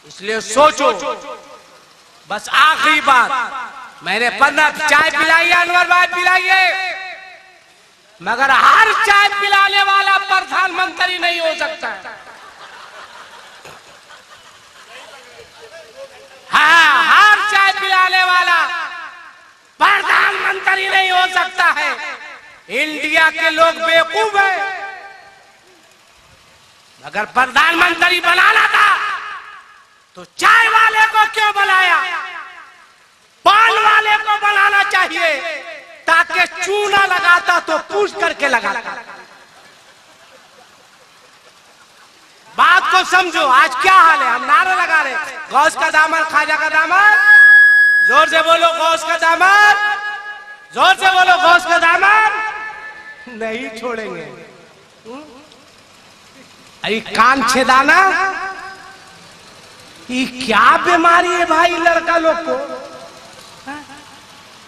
इसलिए सोचो, बस आखिरी बात, मैंने 15 चाय पिलाई, अनवर भाई पिलाइए, मगर हर चाय पिलाने वाला प्रधानमंत्री नहीं हो सकता। हाँ, हर चाय पिलाने वाला प्रधानमंत्री नहीं हो सकता है। इंडिया के लोग बेवकूफ हैं। अगर प्रधानमंत्री बनाना था तो चाय वाले को क्यों बनाया? पान वाले को बनाना चाहिए ताकि चूना लगाता तो पूछ करके लगाता। बात को समझो, आज क्या हाल है? हम नारा लगा रहे, गौस का दामन, ख्वाजा का दामन, जोर से बोलो गौस का दामन, जोर से बोलो गौस का दामन, नहीं छोड़ेंगे। अरे कान छेदाना, ये क्या बीमारी है भाई लड़का लोग को?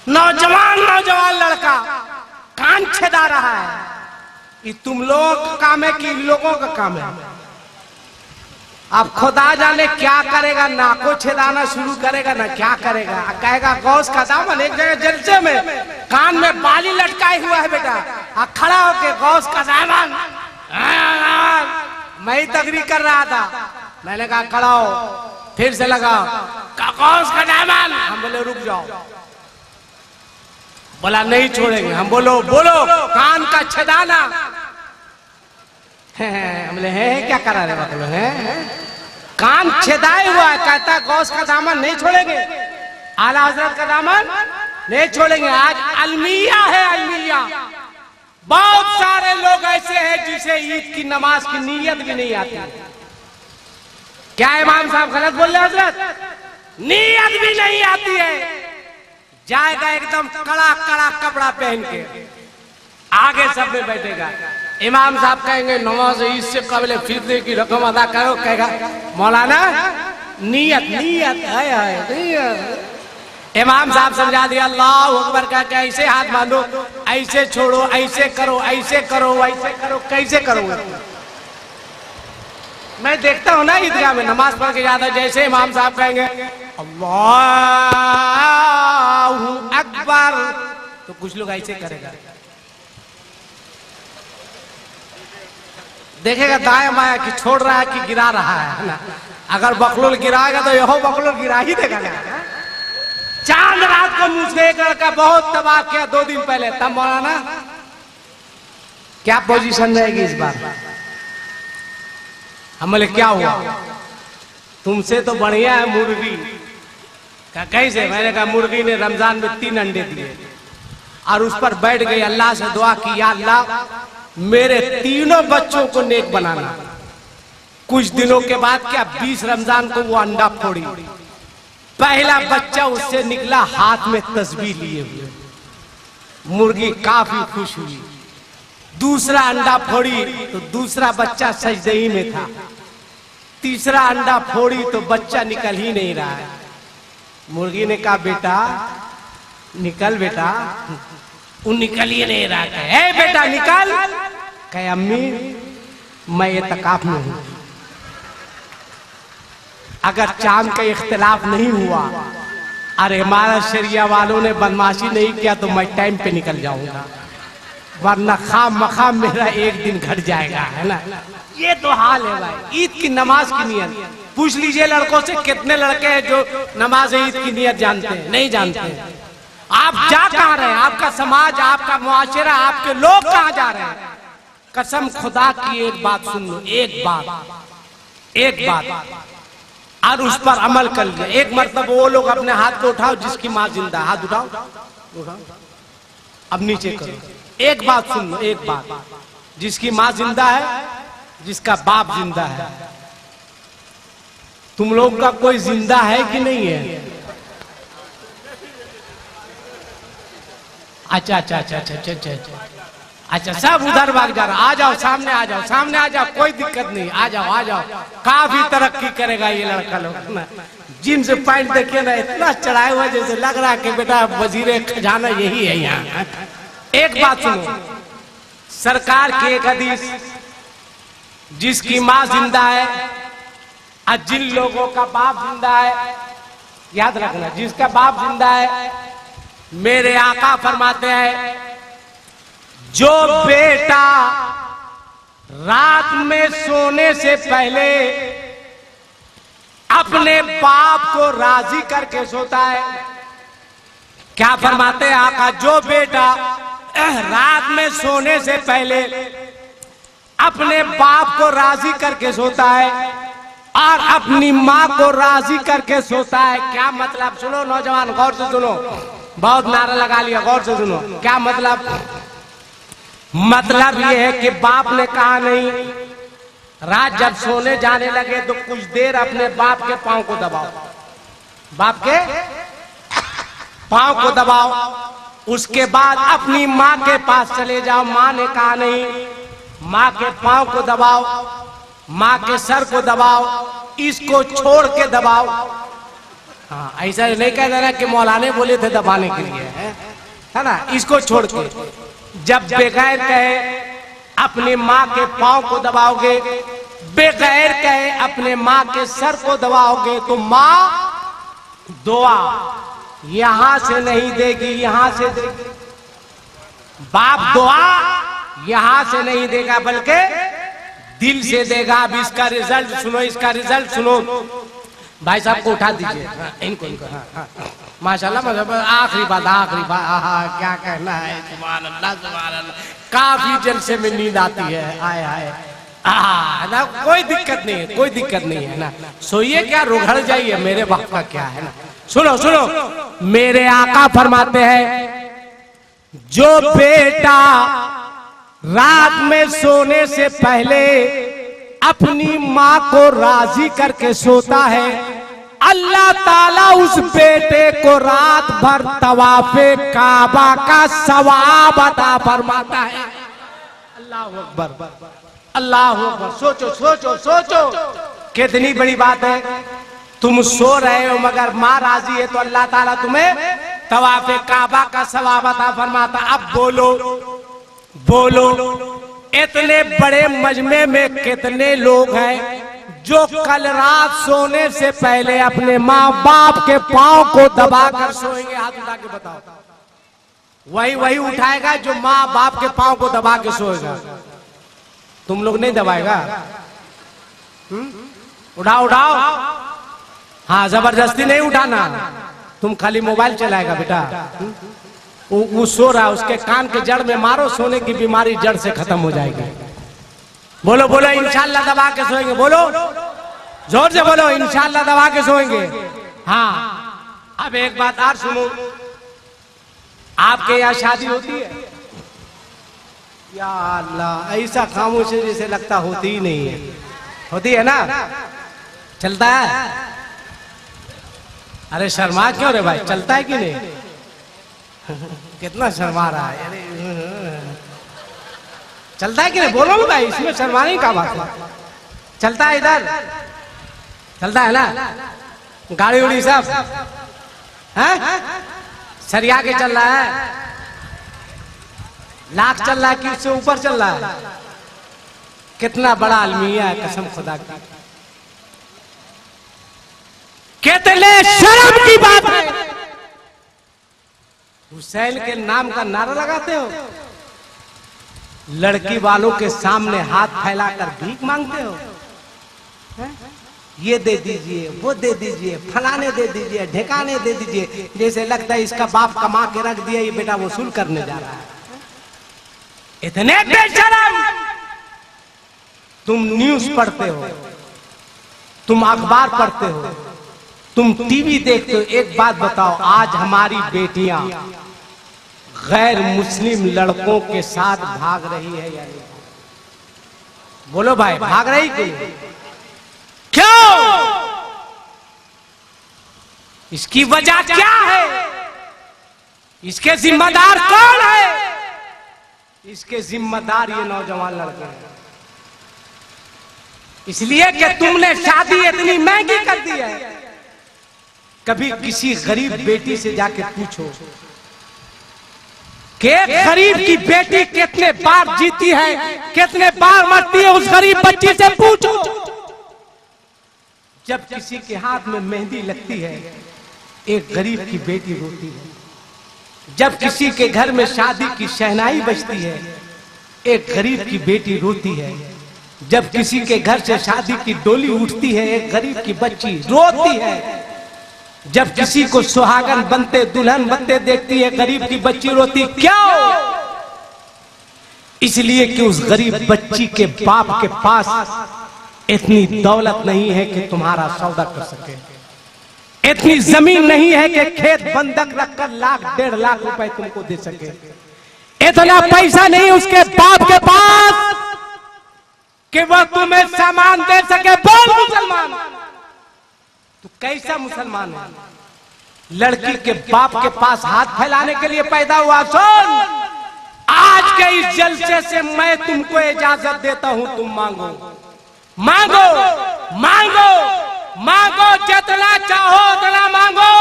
नौजवान लड़का कान छेदा रहा है, ये तुम लोगों का काम है कि लोगों का काम है? अब खुदा जाने क्या करेगा, नाको छेदाना शुरू करेगा ना क्या करेगा। कहेगा गौस का दामन, एक जगह जलसे में कान में बाली लटकाए हुआ है बेटा, खड़ा होके गौस का दामन, मैं ही तकरीर कर रहा था, मैंने कहा खड़ा हो, फिर से लगाओ गौस का दामन, हम बोले रुक जाओ। बोला नहीं छोड़ेंगे हम। बोलो बोलो कान का छेदाना। हमले हैं क्या करा रहे बोलो हैं कान छेदाए हुआ है। कहता गौस का दामन नहीं छोड़ेंगे, आला हजरत का दामन नहीं छोड़ेंगे। आज अलमिया है अलमिया। बहुत सारे लोग ऐसे हैं जिसे ईद की नमाज की नीयत भी नहीं आती। क्या इमाम साहब गलत बोल रहे हजरत? नीयत भी नहीं आती है। जाएगा एकदम कड़ा कड़ा कपड़ा पहन के आगे सब में बैठेगा। इमाम साहब कहेंगे नमाज ईद से कबले फितरे की रकम अदा करो, कहेगा मौलाना नियत नियत है नियत। इमाम साहब समझा दिया अल्लाह अकबर का क्या ऐसे हाथ बांधो, ऐसे छोड़ो, ऐसे करो, ऐसे करो, ऐसे करो, कैसे करोगे? मैं देखता हूँ ना ईदगाह में नमाज पढ़ के जाता, जैसे इमाम साहब कहेंगे अल्लाह अकबर तो कुछ लोग ऐसे करेगा, देखेगा दाया माया कि छोड़ रहा है कि गिरा रहा है ना। अगर बकलोल गिराएगा तो यहो बकलोल गिरा ही देगा ना। चांद रात को मुझसे एक लड़का बहुत तबाह किया 2 दिन पहले, तब मौलाना क्या पोजीशन रहेगी इस बार? हम बोले क्या हुआ? तुमसे तो बढ़िया है मुर्गी। क्या कैसे? मैंने कहा मुर्गी ने रमजान में 3 अंडे दिए और उस पर बैठ गई, अल्लाह से दुआ की या अल्लाह मेरे तीनों बच्चों को नेक बनाना। कुछ दिनों के बाद क्या 20 रमजान को वो अंडा फोड़ी, पहला बच्चा उससे निकला हाथ में तस्बीह लिए हुए। मुर्गी काफी खुश हुई। दूसरा अंडा फोड़ी तो दूसरा बच्चा सजदई में था। तीसरा अंडा फोड़ी तो बच्चा निकल ही नहीं रहा है। मुर्गी ने कहा बेटा निकल बेटा, वो निकल ही नहीं रहा है। बेटा निकल। कहे अम्मी मैं एतकाफ में हूं, अगर चांद का इख्तिलाफ नहीं हुआ, अरे हमारा शरिया वालों ने बदमाशी नहीं किया तो मैं टाइम पे निकल जाऊंगा, वरना खाम मखाम मेरा एक दिन घट जाएगा, है ना। ये तो हाल है भाई ईद की नमाज की नियत। पूछ लीजिए लड़कों से कितने लड़के हैं जो नमाज ईद की नियत जानते हैं? नहीं जानते हैं। आप जा कहाँ रहे हैं? आपका समाज, आपका मुआशरा, आपके लोग कहाँ जा रहे हैं? कसम खुदा की एक बात सुन लो, एक बात और उस पर अमल कर लिया। एक मरतबा वो लोग अपने हाथ को उठाओ जिसकी माँ जिंदा, हाथ उठाओ, अब नीचे करो। एक बात सुन लो, एक बात, जिसकी माँ जिंदा है, जिसका बाप जिंदा है, तुम लोग का कोई जिंदा है कि नहीं है? अच्छा अच्छा अच्छा अच्छा अच्छा अच्छा अच्छा, सब उधर भाग जा रहा। आ जाओ सामने, आ जाओ सामने, आ जाओ, कोई दिक्कत नहीं, आ जाओ आ जाओ। काफी तरक्की करेगा ये लड़का लोग ना। जींस पैंट देखिए ना, इतना चढ़ाया हुआ जैसे लग रहा है कि बेटा वजीरे खजाना यही है यहाँ। एक बात सुनो, सरकार की एक हदीस, जिसकी माँ जिंदा है और जिन लोगों का बाप जिंदा है, याद रखना, जिसका बाप जिंदा है, मेरे आका फरमाते हैं जो बेटा रात में सोने से पहले अपने बाप को राजी करके सोता है। क्या फरमाते हैं आका? जो बेटा रात में सोने से पहले अपने बाप को राजी करके सोता है और अपनी माँ को राजी करके सोता है। क्या मतलब? सुनो नौजवान, गौर से सुनो, बहुत नारा लगा लिया, गौर से सुनो। क्या मतलब? मतलब ये है कि बाप ने कहा नहीं, रात जब सोने जाने लगे तो कुछ देर अपने बाप के पांव को दबाओ, बाप के पांव को दबाओ, उसके बाद अपनी माँ के पास चले जाओ। माँ ने कहा नहीं, माँ के पांव को दबाओ, माँ के सर को दबाओ, इसको छोड़ के दबाओ। हाँ, ऐसा नहीं कह देना कि मौलाने बोले थे दबाने के लिए, है ना। इसको छोड़ के जब बगैर कहे अपनी माँ के पांव को दबाओगे, बगैर कहे अपने माँ के सर को दबाओगे, तो माँ दुआ यहां से नहीं देगी, यहां से देगी। बाप दुआ यहां से नहीं देगा बल्कि दिल से देगा। अब इसका रिजल्ट सुनो, इसका रिजल्ट सुनो। भाई साहब को उठा दीजिए, इनको हाँ। माशाल्लाह माशाल्लाह। आखिरी बात क्या कहना है, सुभान अल्लाह सुभान अल्लाह। काफी जलसे में नींद आती है, आए आए ना, कोई दिक्कत नहीं है, कोई दिक्कत नहीं है ना, सोइए क्या रुघड़ जाइए, मेरे वक्त का क्या है ना। सुनो सुनो, मेरे आका फरमाते हैं जो बेटा रात में सोने से पहले अपनी माँ को राजी करके सोता है, अल्लाह ताला उस बेटे को रात भर तवाफे काबा का सवाब अता फरमाता है। अल्लाह अकबर, अल्लाह अकबर। सोचो सोचो सोचो, कितनी बड़ी बात है। तुम सो रहे हो मगर माँ राजी है तो अल्लाह ताला तुम्हें तवाफे काबा का सवाब अता फरमाता। अब बोलो बोलो, इतने बड़े मजमे में कितने लोग हैं जो कल रात सोने से पहले अपने माँ बाप के पांव को दबा कर सोएंगे? हाथ उठा के बताओ। वही उठाएगा जो माँ बाप के पांव को दबा के सोएगा। तुम लोग नहीं दबाएगा? उठाओ उठाओ। हाँ, जबरदस्ती नहीं उठाना, तुम खाली मोबाइल चलाएगा बेटा। वो सो रहा है, उसके कान के जड़ में मारो, सोने की बीमारी जड़ से खत्म हो जाएगी। बोलो बोलो, इंशाल्लाह दबा के सोएंगे। बोलो जोर से बोलो, इंशाल्लाह दबा के सोएंगे। हाँ, अब एक बात और सुनो, आपके यहाँ शादी होती है? या अल्लाह, ऐसा खामोशी जैसे लगता होती ही नहीं है। होती है ना? चलता है? अरे शर्मा क्यों रे भाई, चलता है कि नहीं? कितना शर्मा रहा है। अरे चलता है कि नहीं? बोलो ना भाई, इसमें शर्माने का बात है। चलता है इधर, चलता है ना? गाड़ी उड़ी सब है सरिया के चल रहा है? लाख चल रहा है कि उससे ऊपर चल रहा है? कितना बड़ा अलमिया है, कसम खुदा की। कितने शर्म की बात है। हुसैन के नाम का नारा लगाते हो, लड़की वालों के सामने हाथ फैलाकर भीख मांगते हो। ये दे दीजिए, वो दे दीजिए, फलाने दे दीजिए, ढेकाने दे दीजिए, जैसे लगता है इसका बाप कमा के रख दिया, ये बेटा वसूल करने जा रहा है। इतने बेशरम। तुम न्यूज पढ़ते हो, तुम अखबार पढ़ते हो, तुम टीवी देखते हो। एक बात बताओ, आज हमारी बेटियां गैर मुस्लिम लड़कों के साथ भाग रही है या नहीं? बोलो भाई, भाग रही क्यों? इसकी वजह क्या है? इसके जिम्मेदार कौन है? इसके जिम्मेदार ये नौजवान लड़के हैं। इसलिए कि तुमने शादी इतनी महंगी कर दी है। कभी किसी गरीब बेटी से जाके पूछो कि गरीब की बेटी कितने बार जीती है, कितने बार मरती है, उस गरीब बच्ची से पूछो। जब किसी के हाथ में मेहंदी लगती है, एक गरीब की बेटी रोती है। जब किसी के घर में शादी की शहनाई बजती है, एक गरीब की बेटी रोती है। जब किसी के घर से शादी की डोली उठती है, एक गरीब की बच्ची रोती है। जब किसी को सुहागन बनते, दुल्हन बनते देखती है, गरीब की बच्ची रोती। क्यों? इसलिए कि उस गरीब बच्ची के बाप के पास इतनी दौलत नहीं है कि तुम्हारा सौदा कर सके, इतनी जमीन नहीं है कि खेत बंधक रखकर लाख 1.5 लाख रुपए तुमको दे सके, इतना पैसा नहीं उसके बाप के पास कि वह तुम्हें सामान दे सके। बोल मुसलमान, तू कैसा मुसलमान है? लड़की के बाप के पास हाथ फैलाने के लिए पैदा हुआ। सुन, आज के इस जलसे से मैं तुमको इजाजत देता हूं, तुम मांगो मांगो मांगो मांगो, जितना चाहो उतना मांगो,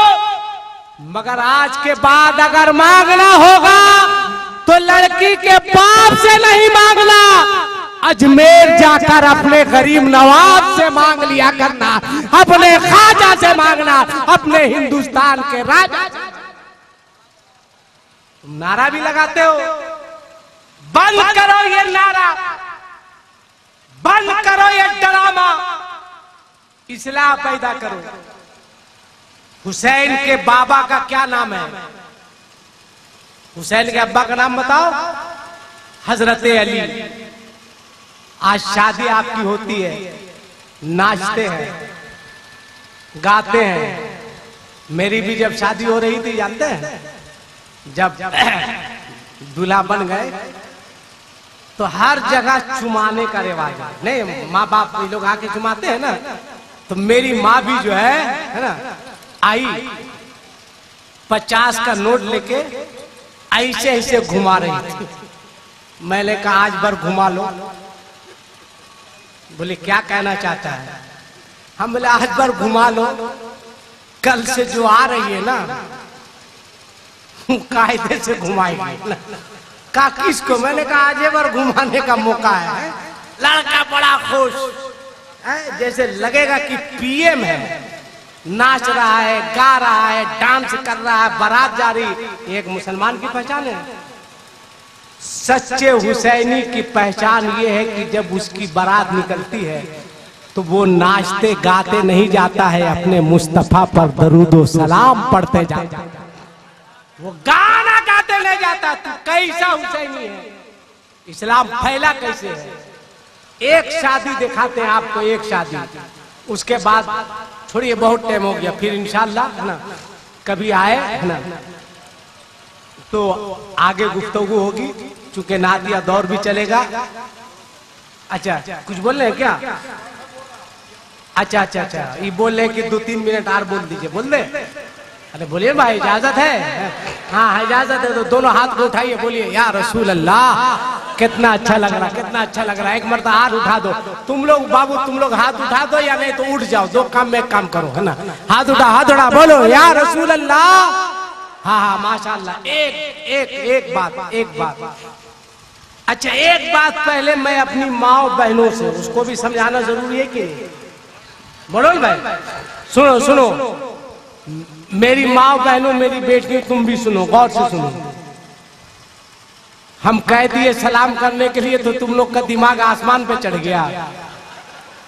मगर आज के बाद अगर मांगना होगा तो लड़की के बाप से नहीं मांगना, अजमेर जाकर अपने गरीब नवाब से मांग लिया करना, अपने ख्वाजा से मांगना, अपने हिंदुस्तान के राजा। तुम नारा भी लगाते हो, बंद करो ये नारा, बंद करो ये ड्रामा, इस्लाह पैदा करो। हुसैन के बाबा का क्या नाम है? हुसैन के अब्बा का नाम बताओ। हजरत अली। आज शादी आपकी होती है, नाचते हैं, गाते हैं। मेरी भी जब शादी हो रही थी, जानते हैं, जब दूल्हा बन गए तो हर जगह चुमाने का रिवाज है। नहीं, माँ बाप ये लोग आके चुमाते हैं ना, तो मेरी माँ भी जो है ना, आई 50 का नोट लेके ऐसे ऐसे घुमा रही थी। मैंने कहा आज भर घुमा लो। बोले क्या कहना चाहता है? हम बोले आज भर घुमा लो, कल से जो आ रही है ना कायदे से घुमाएगी। कहा किसको? मैंने कहा आज बार घुमाने का मौका है। लड़का बड़ा खुश है, जैसे लगेगा कि पीएम है, नाच रहा है, गा रहा है, डांस कर रहा है, बारात जा रही। एक मुसलमान की पहचान है। सच्चे हुसैनी की पहचान ये है कि जब उसकी बारात निकलती है तो वो नाचते गाते नहीं जाता है, अपने मुस्तफा पर दरूदो सलाम पढ़ते जाता है। वो गाना गाते ले जाता। तू कैसा हुसैनी है? इस्लाम फैला कैसे है? एक शादी दिखाते हैं आपको, एक शादी। उसके बाद छोड़िए, बहुत टाइम हो गया, फिर इंशाल्लाह है ना कभी आए है ना तो आगे गुफ्तगू होगी, चूंकि नादिया दौर भी चलेगा। अच्छा, कुछ बोल रहे हैं क्या? अच्छा अच्छा अच्छा, ये बोल रहे कि 2-3 मिनट और बोल दीजिए। बोल दे? अरे बोलिए भाई, इजाजत है? हाँ इजाजत है। तो दोनों हाथ को उठाइए, बोलिए या रसूल अल्लाह। कितना अच्छा लग रहा, कितना अच्छा लग रहा है। एक मरतबा हाथ उठा दो तुम लोग। बाबू तुम लोग हाथ उठा दो, या नहीं तो उठ जाओ। दो काम में एक काम करो, है ना। हाथ उठा, हाथ उठा, बोलो या रसूल अल्लाह। हाँ हाँ माशाल्लाह। एक बात। अच्छा, एक बात पहले मैं अपनी माँ बहनों से, उसको भी समझाना जरूरी है कि नहीं? बोलो ना भाई, सुनो। मेरी माँ बहनों, मेरी बेटियों, तुम भी सुनो, गौर से सुनो। हम कह दिए सलाम करने के लिए तो तुम लोग का दिमाग आसमान पे चढ़ गया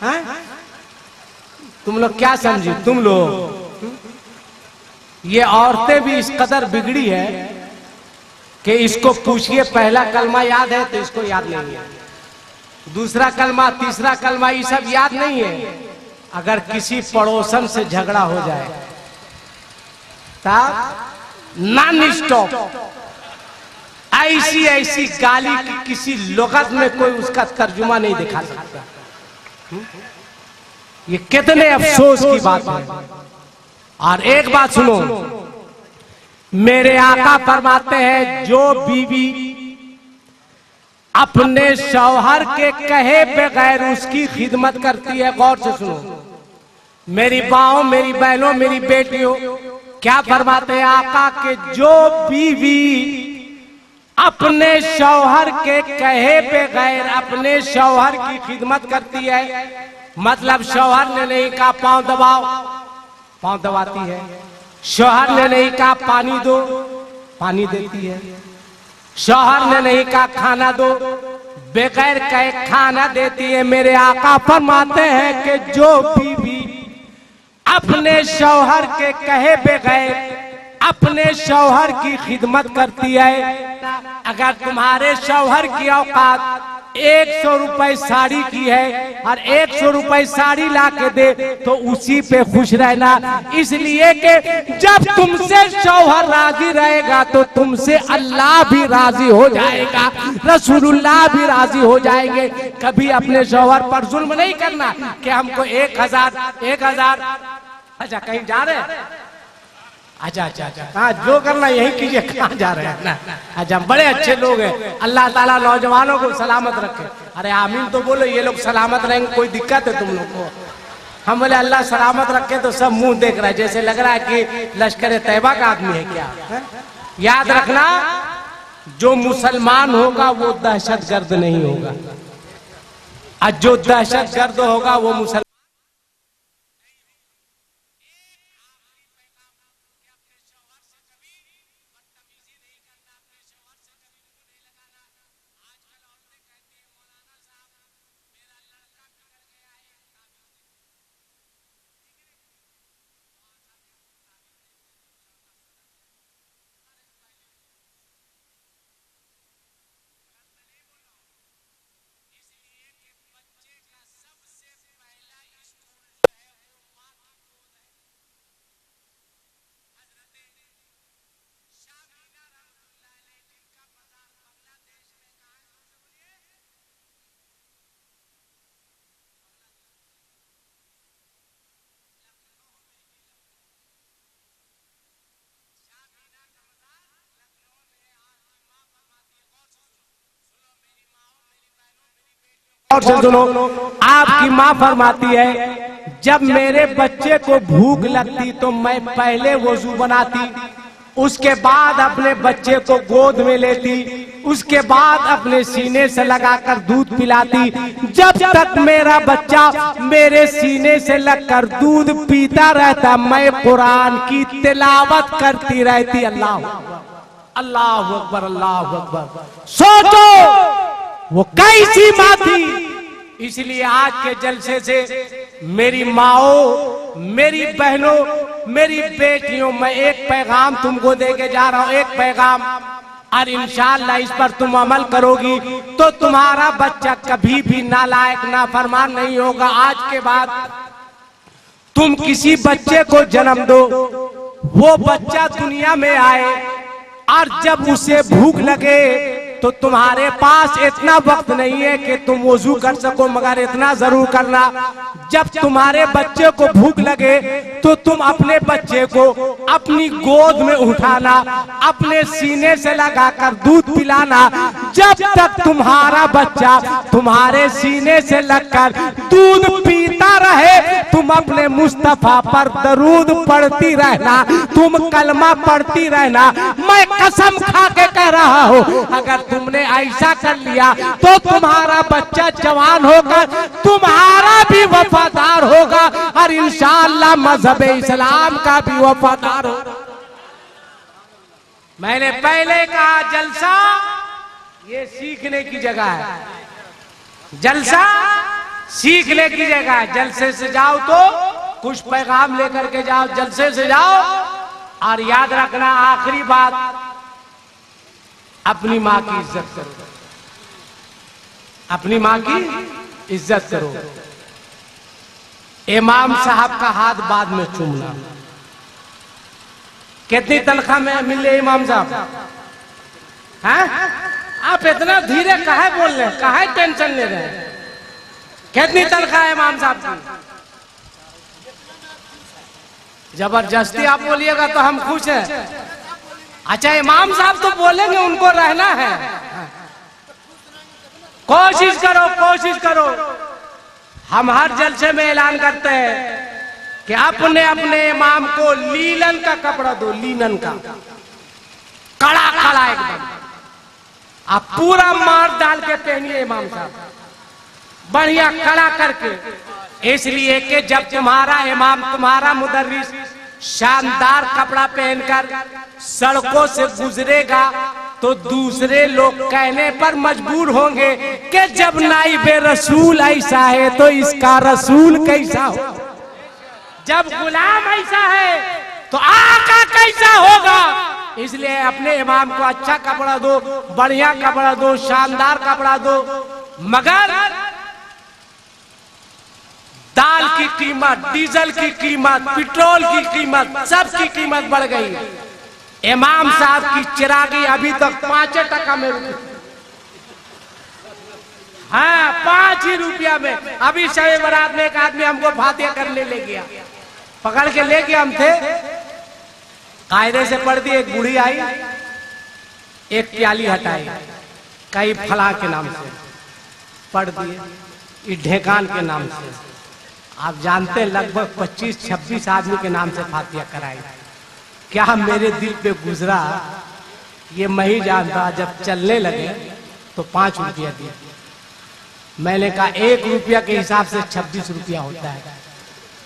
है? तुम लोग क्या समझे? तुम लोग, ये औरतें भी इस कदर बिगड़ी है कि इसको पूछिए पहला कलमा याद है तो इसको याद नहीं है, दूसरा कलमा, तीसरा कलमा, ये सब याद नहीं है। अगर किसी पड़ोसन से झगड़ा हो जाए तब नॉन स्टॉप ऐसी गाली की किसी लुगत में कोई उसका तर्जुमा नहीं दिखा सकता। ये कितने अफसोस की बात है। और एक बात सुनो, मेरे आका फरमाते हैं जो बीवी अपने शौहर के कहे बगैर उसकी खिदमत करती है, गौर से सुनो मेरी माओ, मेरी बहनों, मेरी बेटियों, क्या फरमाते हैं आका के जो बीवी अपने शौहर के कहे बगैर अपने शौहर की खिदमत करती है, मतलब शौहर ने नहीं कहा पांव दबाओ, पांव दबाती है। शौहर ने नहीं कहा पानी दो, पानी देती है। शौहर ने नहीं कहा खाना दो, बगैर कहे खाना देती है। मेरे आका फरमाते हैं कि जो बीवी अपने शौहर के कहे बगैर अपने शौहर की खिदमत करती है, अगर तुम्हारे शौहर की औकात 100 रुपए साड़ी की है और 100 रुपए साड़ी ला के दे तो उसी पे खुश रहना, इसलिए कि जब तुमसे शौहर राजी रहेगा तो तुमसे अल्लाह भी राजी हो जाएगा, रसूलुल्लाह भी राजी हो जाएंगे। कभी अपने शौहर पर जुल्म नहीं करना कि हमको 1000 अच्छा कहीं जा रहे हैं, अच्छा हाँ जो करना यही कीजिए, कहाँ जा रहे हैं ना। अच्छा बड़े अच्छे लोग हैं, अल्लाह ताला नौजवानों को सलामत रखे। अरे आमीन तो बोलो, ये लोग सलामत रहेंगे, कोई दिक्कत है तुम लोग को? हम बोले अल्लाह सलामत रखे तो सब मुंह देख रहा है, जैसे लग रहा है कि लश्कर तैयबा का आदमी है क्या है? याद रखना, जो मुसलमान होगा वो दहशतगर्द नहीं होगा, और जो दहशतगर्द होगा वो मुसलमान और से सुनो, आपकी माँ फरमाती है जब मेरे बच्चे को भूख लगती तो मैं पहले वजू बनाती, उसके बाद अपने बच्चे को गोद में लेती, उसके बाद अपने सीने से लगाकर दूध पिलाती। जब तक मेरा बच्चा मेरे सीने से लगकर दूध पीता रहता मैं कुरान की तिलावत करती रहती। अल्लाह अल्लाह अकबर अल्लाह अकबर। सोचो वो कैसी माँ थी। इसलिए आज के जलसे से मेरी माओ, मेरी बहनों, मेरी बेटियों, मैं एक पैगाम तुमको देके जा रहा हूं, एक पैगाम, और इंशाअल्लाह इस पर तुम अमल करोगी तो तुम्हारा बच्चा कभी भी नालायक नाफरमान नहीं होगा। आज के बाद तुम किसी बच्चे को जन्म दो, वो बच्चा दुनिया में आए और जब उसे भूख लगे तो तुम्हारे पास इतना वक्त नहीं है कि तुम वजू कर सको, मगर इतना जरूर करना जब तुम्हारे बच्चे को भूख लगे तो तुम अपने बच्चे को अपनी गोद में उठाना, अपने सीने से लगाकर दूध पिलाना। जब तक तुम्हारा बच्चा तुम्हारे सीने से लगकर दूध पीता रहे तुम अपने मुस्तफा पर दरूद पढ़ती रहना, तुम कलमा पढ़ती रहना। मैं कसम खा के कह रहा हूँ अगर तुमने ऐसा कर लिया तो तुम्हारा बच्चा जवान होकर तुम्हारा भी वफादार होगा और इंशाअल्लाह मजहब इस्लाम का भी वफादार होगा। मैंने पहले कहा जलसा ये सीखने की जगह है, जलसा सीखने की जगह है। जलसे से जाओ तो कुछ पैगाम लेकर के जाओ, जलसे से जाओ। और याद रखना आखिरी बात, अपनी माँ की इज्जत करो, अपनी माँ की इज्जत करो। इमाम साहब का हाथ बाद में चूमना। कितनी तनख्वाह में मिले इमाम साहब? हैं? आप इतना धीरे काहे बोल रहे हैं, काहे टेंशन ले रहे हैं? कितनी तनख्वाह है इमाम साहब की? जबरदस्ती आप बोलिएगा तो हम खुश हैं। अच्छा इमाम साहब तो बोलेंगे, उनको रहना है। कोशिश करो, कोशिश करो। हम हर जलसे में ऐलान करते हैं कि अपने अपने इमाम को लीलन का कपड़ा दो, लीलन का कड़ा कड़ा एकदम, आप पूरा मार डाल के पहनिए इमाम साहब, बढ़िया कड़ा करके। इसलिए कि जब तुम्हारा इमाम, तुम्हारा मुदर्रिस शानदार कपड़ा पहनकर सड़कों से गुजरेगा तो दूसरे लोग कहने पर मजबूर होंगे कि जब नाइबे रसूल ऐसा है तो इसका रसूल कैसा हो, जब गुलाम ऐसा है तो आका कैसा होगा। इसलिए अपने इमाम को अच्छा कपड़ा दो, बढ़िया कपड़ा दो, शानदार कपड़ा दो। मगर दाल की कीमत, डीजल की कीमत, पेट्रोल की कीमत, सबकी कीमत बढ़ गई। इमाम साहब की चिरागी अभी तक 5 टका में रुकी, हाँ 5 ही रुपया में। अभी शब बारात में एक आदमी हमको फातिहा करने ले गया, पकड़ के ले गया, हम थे कायदे से पढ़ दी। एक बूढ़ी आई, एक प्याली हटाई, कई फला के नाम से पढ़ दिए, ढेकान के नाम से। आप जानते हैं लगभग 25-26 आदमी के नाम से फातिहा कराई। क्या मेरे दिल पे गुजरा ये मैं ही जानता। जब चलने लगे तो 5 रुपया दिए। मैंने कहा 1 रुपया के हिसाब से 26 रुपया होता है,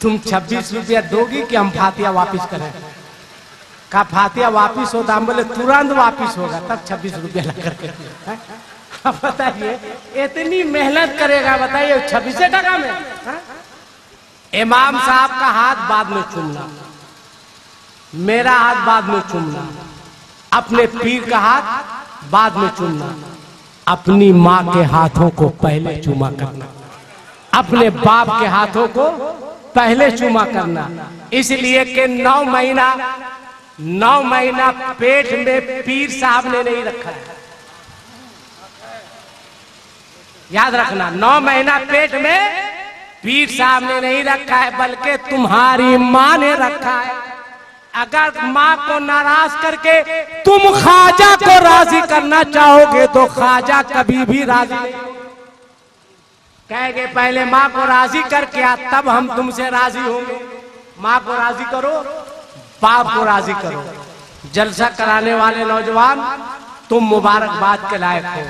तुम 26 रुपया दोगी कि हम फातिहा वापिस करें? कहा फातिहा वापिस होता, हम बोले तुरंत वापिस होगा, तब 26 रुपया लगा करके। अब बताइए इतनी मेहनत करेगा, बताइए 26 टका में। इमाम साहब का हाथ बाद में चूमना, मेरा हाथ बाद में चूमना, अपने पीर का हाथ बाद में चूमना, अपनी माँ के हाथों को पहले चूमा करना, अपने बाप के हाथों को पहले चूमा करना। इसलिए कि 9 महीना पेट में पीर साहब ने नहीं रखा है, याद रखना। 9 महीना पेट में पीर साहब ने नहीं रखा है, बल्कि तुम्हारी माँ ने रखा है। अगर माँ को नाराज करके तुम ख्वाजा को राजी करना चाहोगे तो ख्वाजा कभी भी राजी नहीं। कहेंगे पहले माँ को राजी करके आ, तब हम तुमसे राजी होंगे। माँ को राजी करो, बाप को राजी करो। जलसा कराने वाले नौजवान, तुम मुबारकबाद के लायक हो,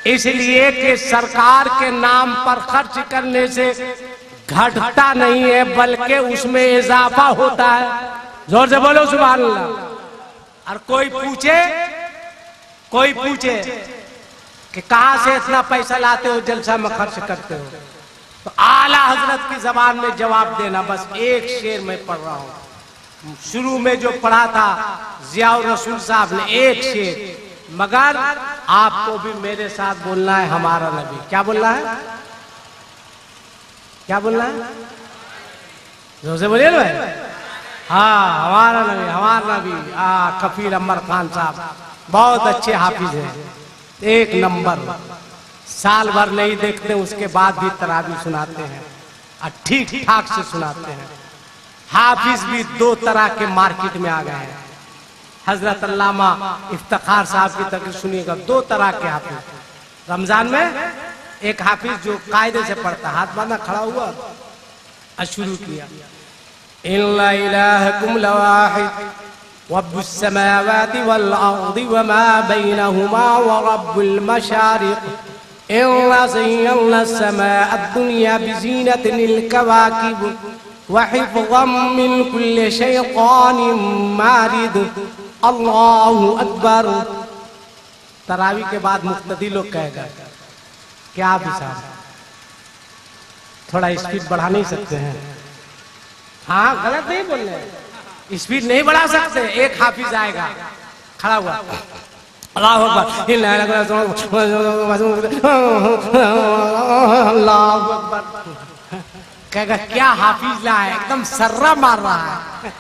इसलिए कि सरकार के नाम पर खर्च करने से घटता नहीं है, बल्कि उसमें इजाफा होता है। जोर से बोलो सुभान अल्लाह। और कोई पूछे कि कहां से इतना पैसा लाते हो, जलसा में खर्च करते हो, तो आला हजरत की जबान में जवाब देना। बस एक शेर में पढ़ रहा हूं, शुरू में जो पढ़ा था जियाउर रसूल साहब ने, एक शेर, मगर आपको भी मेरे साथ बोलना है हमारा नबी। क्या बोलना है? क्या बोलना है? जोर से बोलिए ना भाई। हाँ, हमारा नबी। कफील अमर खान साहब बहुत अच्छे हाफिज हैं, एक नंबर। साल भर नहीं देखते, उसके बाद भी तरावी सुनाते हैं और ठीक ठाक से सुनाते हैं। हाफिज भी दो तरह के मार्केट में आ गए हैं। हजरत अल्लामा इफ्तिखार साहब की तकरीर सुनिएगा, दो तरह के हाफिज। रमजान में एक हाफिज जो कायदे से पढ़ता, हाथ बांधा खड़ा हुआ और शुरू किया, इल्ला इलाहकुम लवाहिद रब्बुस समावाति वल अर्दि वमा बैनहुमा व रब्बुल मशारिक इन्ना ज़य्यना समाअद दुनिया बिज़ीनतिल कवाकिब व हिफ़्ज़म मिन कुल्लि शैतानिन मारिद। अल्लाहु अकबर। तरावी के बाद मुक्तदी लोग कहेगा क्या आप साहब थोड़ा स्पीड बढ़ा नहीं सकते हैं? हाँ, गलत नहीं बोल रहे, स्पीड नहीं बढ़ा सकते। एक हाफिज आएगा खड़ा हुआ, अल्लाहु अकबर, अल्लाहु अकबर, कहेगा क्या हाफिज ला है, एकदम सर्रा मार रहा है।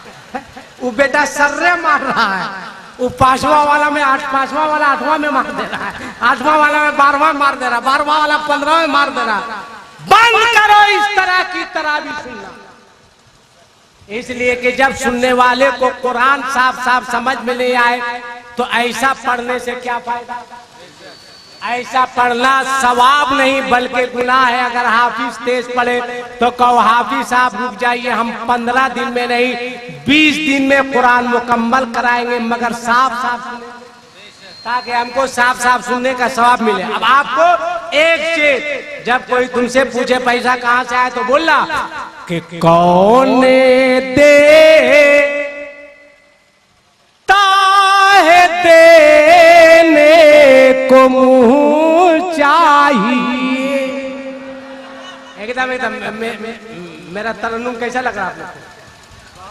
वो बेटा सर्रे मार रहा है, वो पांचवा वाला में पांचवा वाला आठवां में मार दे रहा है, आठवां वाला में 12वां मार दे रहा, 12वां वाला 15वां में मार दे रहा। बंद करो इस तरह की तरावी सुनना, इसलिए कि जब सुनने वाले को कुरान साफ साफ समझ में नहीं आए तो ऐसा पढ़ने से क्या फायदा? ऐसा पढ़ना सवाब नहीं बल्कि गुनाह है। अगर हाफिज तेज पढ़े तो कहो हाफिज साहब रुक जाइए, हम 15 दिन में नहीं 20 दिन में कुरान मुकम्मल कराएंगे, मगर साफ साफ सुने, ताकि हमको साफ साफ सुनने का सवाब मिले। अब आपको एक चीज, जब कोई तुमसे पूछे पैसा कहां से आया तो बोलना कि कौन दे ताहे देने को मुँह चाहिए। एकदम मेरा तरन्नुम कैसा लग रहा आपको?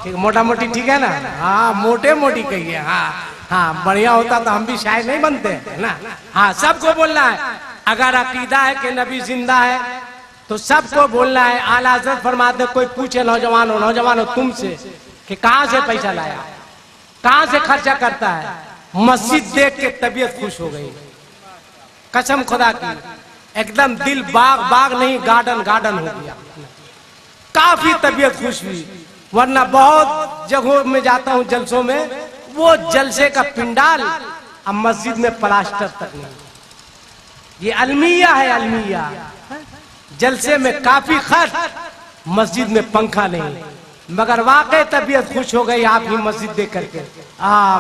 ठीक, मोटा मोटी ठीक है ना? हाँ, मोटे मोटी कहिए। हाँ, बढ़िया होता तो हम भी शायर नहीं बनते है ना। हाँ, सबको बोलना है। अगर अकीदा है कि नबी जिंदा है तो सबको बोलना है। आला हज़रत फरमाते, कोई पूछे नौजवानों तुमसे कि कहाँ से पैसा लाया, कहाँ से खर्चा करता है, मस्जिद देख के तबीयत खुश हो गई, कसम खुदा की, एकदम दिल बाग नहीं गार्डन हो गया, काफी तबीयत खुश हुई। वरना बहुत जगहों में जाता हूँ जलसों में, वो जलसे का पिंडाल अब मस्जिद में प्लास्टर तक नहीं। ये अलमिया है, अलमिया। जलसे में काफी खर्च, मस्जिद में पंखा नहीं, मगर वाकई तबीयत खुश हो गई आपकी मस्जिद देख करके।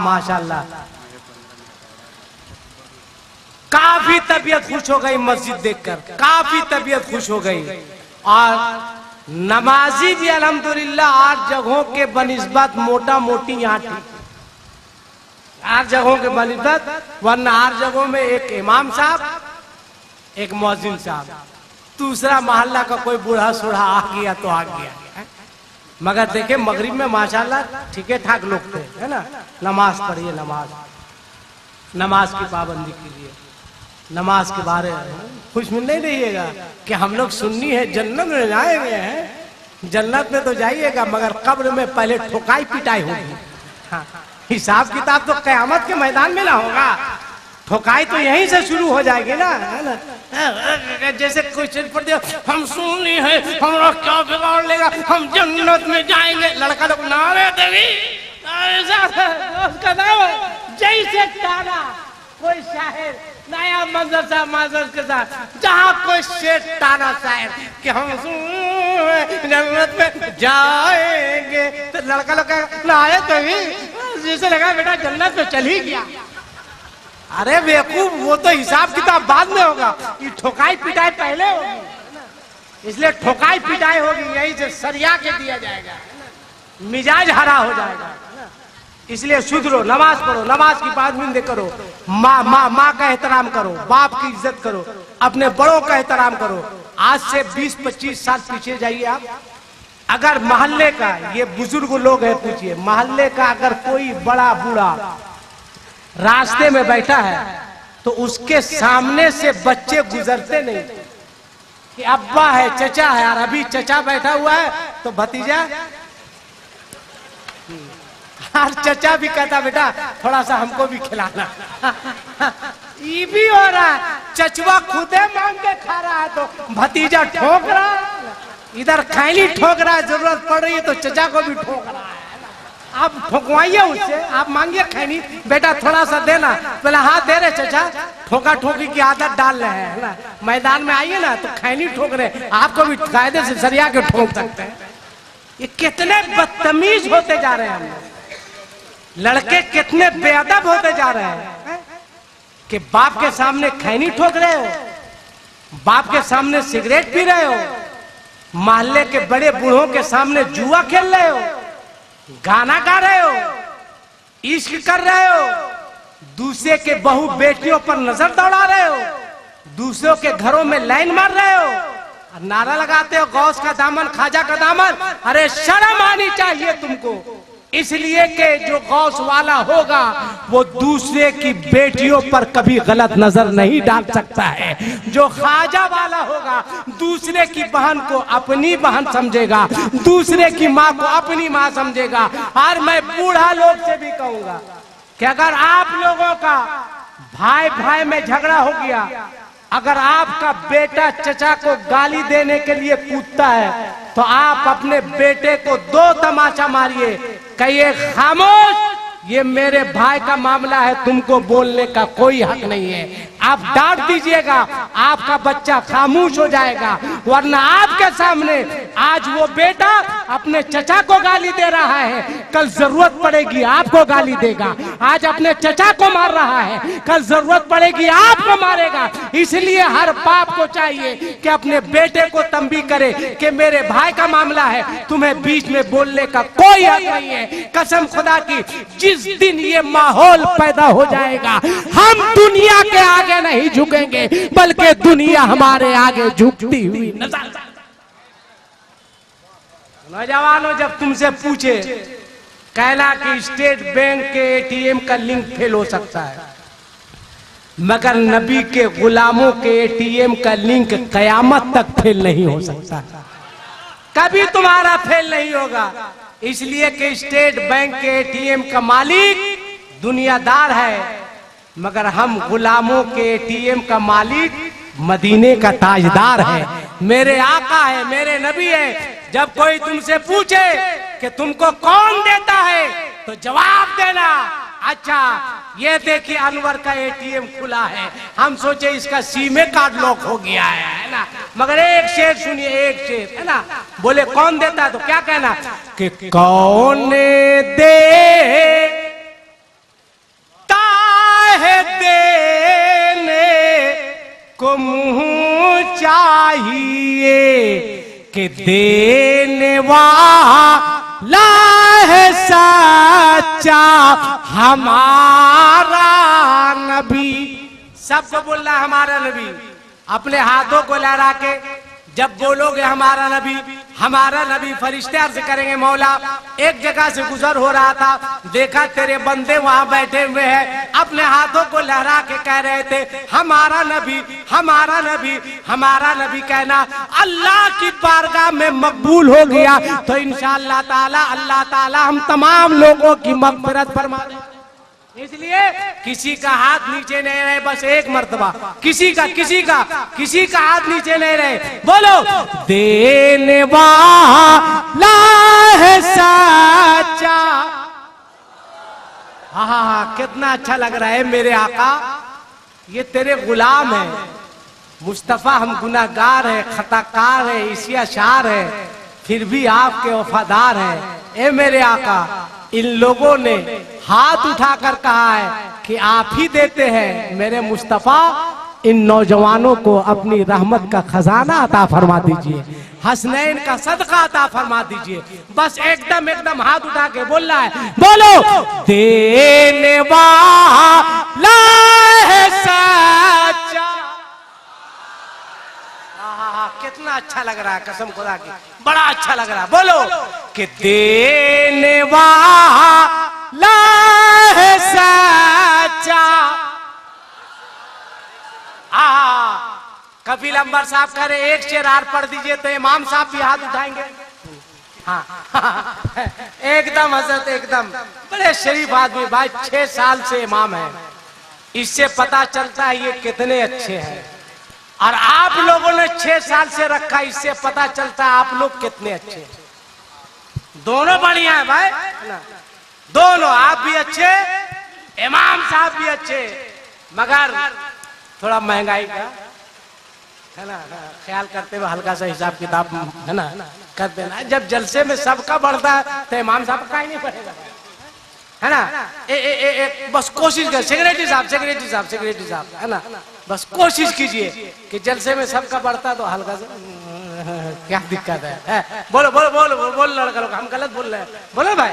माशाल्लाह, काफी तबीयत खुश हो गई मस्जिद देखकर, काफी तबीयत खुश हो गई। और नमाजी भी अल्हम्दुलिल्लाह 8 जगहों के बनिस्बत मोटा मोटी यहाँ ठीक, 8 जगहों के बनिस्बत, वरना 8 जगहों में एक इमाम साहब, एक मौजिन साहब, दूसरा मोहल्ला का कोई बूढ़ा सूढ़ा आ गया तो आ गया। मगर देखे मगरिब में माशाल्लाह ठीक ठाक लोग थे, है ना। नमाज पढ़िए, नमाज की पाबंदी कीजिए, नमाज के बारे में खुश में नहीं रहिएगा कि हम लोग सुन्नी है जन्नत में जाएंगे हैं। जन्नत में तो जाइएगा मगर कब्र में पहले ठोकाई पिटाई होगी। हाँ, हिसाब किताब तो कयामत के मैदान में ना होगा, ठोकाई तो यहीं से शुरू हो जाएगी ना, है ना। जैसे क्वेश्चन पढ़ दिया, हम सुन्नी है, हमारा क्या बिगाड़ लेगा, हम जन्नत में जाएंगे। लड़का लोग नारे देवी, उसका नाम जैसे काना कोई शायर नया मदरसा माजर के साथ, जहाँ कोई शेर ताना शायर कि हम जन्नत में जाएंगे, तो लड़का लोग आए तो ही जैसे लगा बेटा जन्नत में चल ही गया। अरे बेवकूफ, वो तो हिसाब किताब बाद में होगा, ये ठोकाई पिटाई पहले होगी। इसलिए ठोकाई पिटाई होगी, यही से सरिया के दिया जाएगा, मिजाज हरा हो जाएगा। इसलिए सुधरो, नमाज पढ़ो, नमाज की पाबंदी करो, माँ का एहतराम करो, बाप की इज्जत करो, अपने बड़ों का एहतराम करो। आज से 20-25 साल पीछे जाइए आप, अगर मोहल्ले का, ये बुजुर्ग लोग हैं, पूछिए मोहल्ले का अगर कोई बड़ा बूढ़ा रास्ते में बैठा है तो उसके सामने से बच्चे गुजरते नहीं कि अब्बा है, चचा है, और अभी चचा बैठा हुआ है तो भतीजा, और चचा भी कहता बेटा थोड़ा सा हमको भी खिलाना। ये भी हो रहा है, चचवा खुदे मांग के खा रहा है तो भतीजा ठोक रहा है, इधर खैनी ठोक रहा है, जरूरत पड़ रही है तो चचा को भी ठोक रहा है। आप ठोकवाइए उससे, आप मांगिए खैनी, बेटा थोड़ा सा देना, बोला हाँ दे रहे चचा, ठोका ठोकी की आदत डाल रहे हैं ना, मैदान में आइए ना तो खैनी ठोक रहे, आपको भी कायदे से सरिया के ठोक सकते हैं। ये कितने बदतमीज होते जा रहे हैं हम, लड़के कितने बेअदब होते जा रहे हैं कि बाप के सामने खैनी ठोक रहे हो, बाप के सामने सिगरेट पी रहे हो, मोहल्ले के बड़े बूढ़ों के सामने जुआ खेल रहे हो, गाना गा रहे हो, इश्क कर रहे हो, दूसरे के बहू बेटियों पर नजर दौड़ा रहे हो, दूसरों के घरों में लाइन मार रहे हो, और नारा लगाते हो गौस का दामन, खाजा का दामन। अरे शर्म आनी चाहिए तुमको, इसलिए कि जो गौस वाला होगा वो दूसरे की बेटियों पर कभी गलत नजर नहीं डाल सकता है। जो ख्वाजा वाला होगा दूसरे की बहन को अपनी बहन समझेगा, दूसरे की माँ को अपनी माँ समझेगा। और मैं बूढ़ा लोग से भी कहूंगा कि अगर आप लोगों का भाई भाई में झगड़ा हो गया, अगर आपका बेटा चचा को गाली देने के लिए कूदता है तो आप अपने बेटे को 2 तमाचा मारिए, कहिए खामोश, ये मेरे भाई का मामला है, तुमको बोलने का कोई हक नहीं है। आप डांट दीजिएगा, आपका बच्चा खामोश हो जाएगा। वरना आपके सामने आज वो बेटा अपने चचा को गाली दे रहा है, कल जरूरत पड़ेगी आपको गाली देगा। आज अपने चचा को मार रहा है, कल जरूरत पड़ेगी आपको मारेगा। इसलिए हर बाप को चाहिए कि अपने बेटे को तंबी करे कि मेरे भाई का मामला है, तुम्हें बीच में बोलने का कोई हक नहीं है। कसम खुदा की, जिस दिन ये माहौल पैदा हो जाएगा, हम दुनिया के आगे नहीं झुकेंगे, बल्कि दुनिया हमारे आगे झुकती हुई नजर। नौजवानों, जब तुमसे पूछे कहना कि स्टेट बैंक के एटीएम का लिंक फेल हो सकता है, मगर नबी के गुलामों के एटीएम का लिंक कयामत तक फेल नहीं हो सकता, कभी तुम्हारा फेल नहीं होगा। इसलिए कि स्टेट बैंक के एटीएम का मालिक दुनियादार है, मगर हम गुलामों के एटीएम का मालिक मदीने का ताजदार है, मेरे आका है, मेरे नबी है। जब कोई तुमसे पूछे कि तुमको कौन देता है तो जवाब देना, अच्छा ये देखिए अनवर का एटीएम खुला है, हम सोचे इसका सीमे कार्ड लॉक हो गया है ना। मगर एक शेर सुनिए, एक शेर है ना, बोले कौन देता है तो क्या कहना कि कौन देता है देने को मुंह चाहिए कि देने वाला है सच्चा हमारा नबी। सबको बोलना हमारा नबी, अपने हाथों को लहरा के जब बोलोगे हमारा नबी, फरिश्ते अर्ज करेंगे मौला एक जगह से गुजर हो रहा था, देखा तेरे बंदे वहां बैठे हुए हैं, अपने हाथों को लहरा के कह रहे थे हमारा नबी, हमारा नबी, हमारा नबी। कहना अल्लाह की बारगाह में मकबूल हो गया तो इंशाअल्लाह ताला अल्लाह ताला हम तमाम लोगों की मग़फ़िरत फरमा देगा। इसलिए किसी का हाथ नीचे नहीं रहे, बस एक मर्तबा किसी का हाथ नीचे नहीं रहे, बोलो देने वाला है सच्चा। हाँ, कितना अच्छा लग रहा है मेरे आका ये तेरे गुलाम है मुस्तफा, हम गुनाहगार है, खताकार है, इसी अशार है, फिर भी आपके वफादार है। ए मेरे आका, इन लोगों ने हाथ उठाकर कहा है कि आप ही देते हैं। मेरे मुस्तफा, इन नौजवानों को अपनी रहमत का खजाना अता फरमा दीजिए, हसनैन का सदका अता फरमा दीजिए। बस एकदम हाथ उठा के बोल रहा है, बोलो देने वाला है सच्चा। कितना अच्छा लग रहा है, कसम खुदा की बड़ा अच्छा लग रहा है। बोलो कि देने वाला है सच्चा। कपिल अंबर साहब कह रहे एक शेर आर पढ़ दीजिए, तो इमाम साहब भी हाथ उठाएंगे। हाँ एकदम हजरत, एकदम बड़े शरीफ आदमी भाई, 6 साल से इमाम है। इससे पता चलता है ये कितने अच्छे हैं। और आप लोगों ने 6 साल से रखा, इससे पता चलता है आप लोग कितने अच्छे हैं। दोनों बढ़िया है भाई, दोनों, आप भी अच्छे, इमाम साहब भी अच्छे, मगर थोड़ा महंगाई का है ना ख्याल करते हुए हल्का सा हिसाब किताब है ना कर देना। जब जलसे में सबका बढ़ता है तो इमाम साहब का ही नहीं बढ़ेगा, है ना। बस कोशिश कर, सेक्रेटरी साहब है ना, बस कोशिश कीजिए कि जलसे में सबका बढ़ता तो हल्का सा क्या दिक्कत है। बोलो बोलो बोलो बोलो लड़का लोग, हम गलत बोल रहे हैं, बोलो भाई।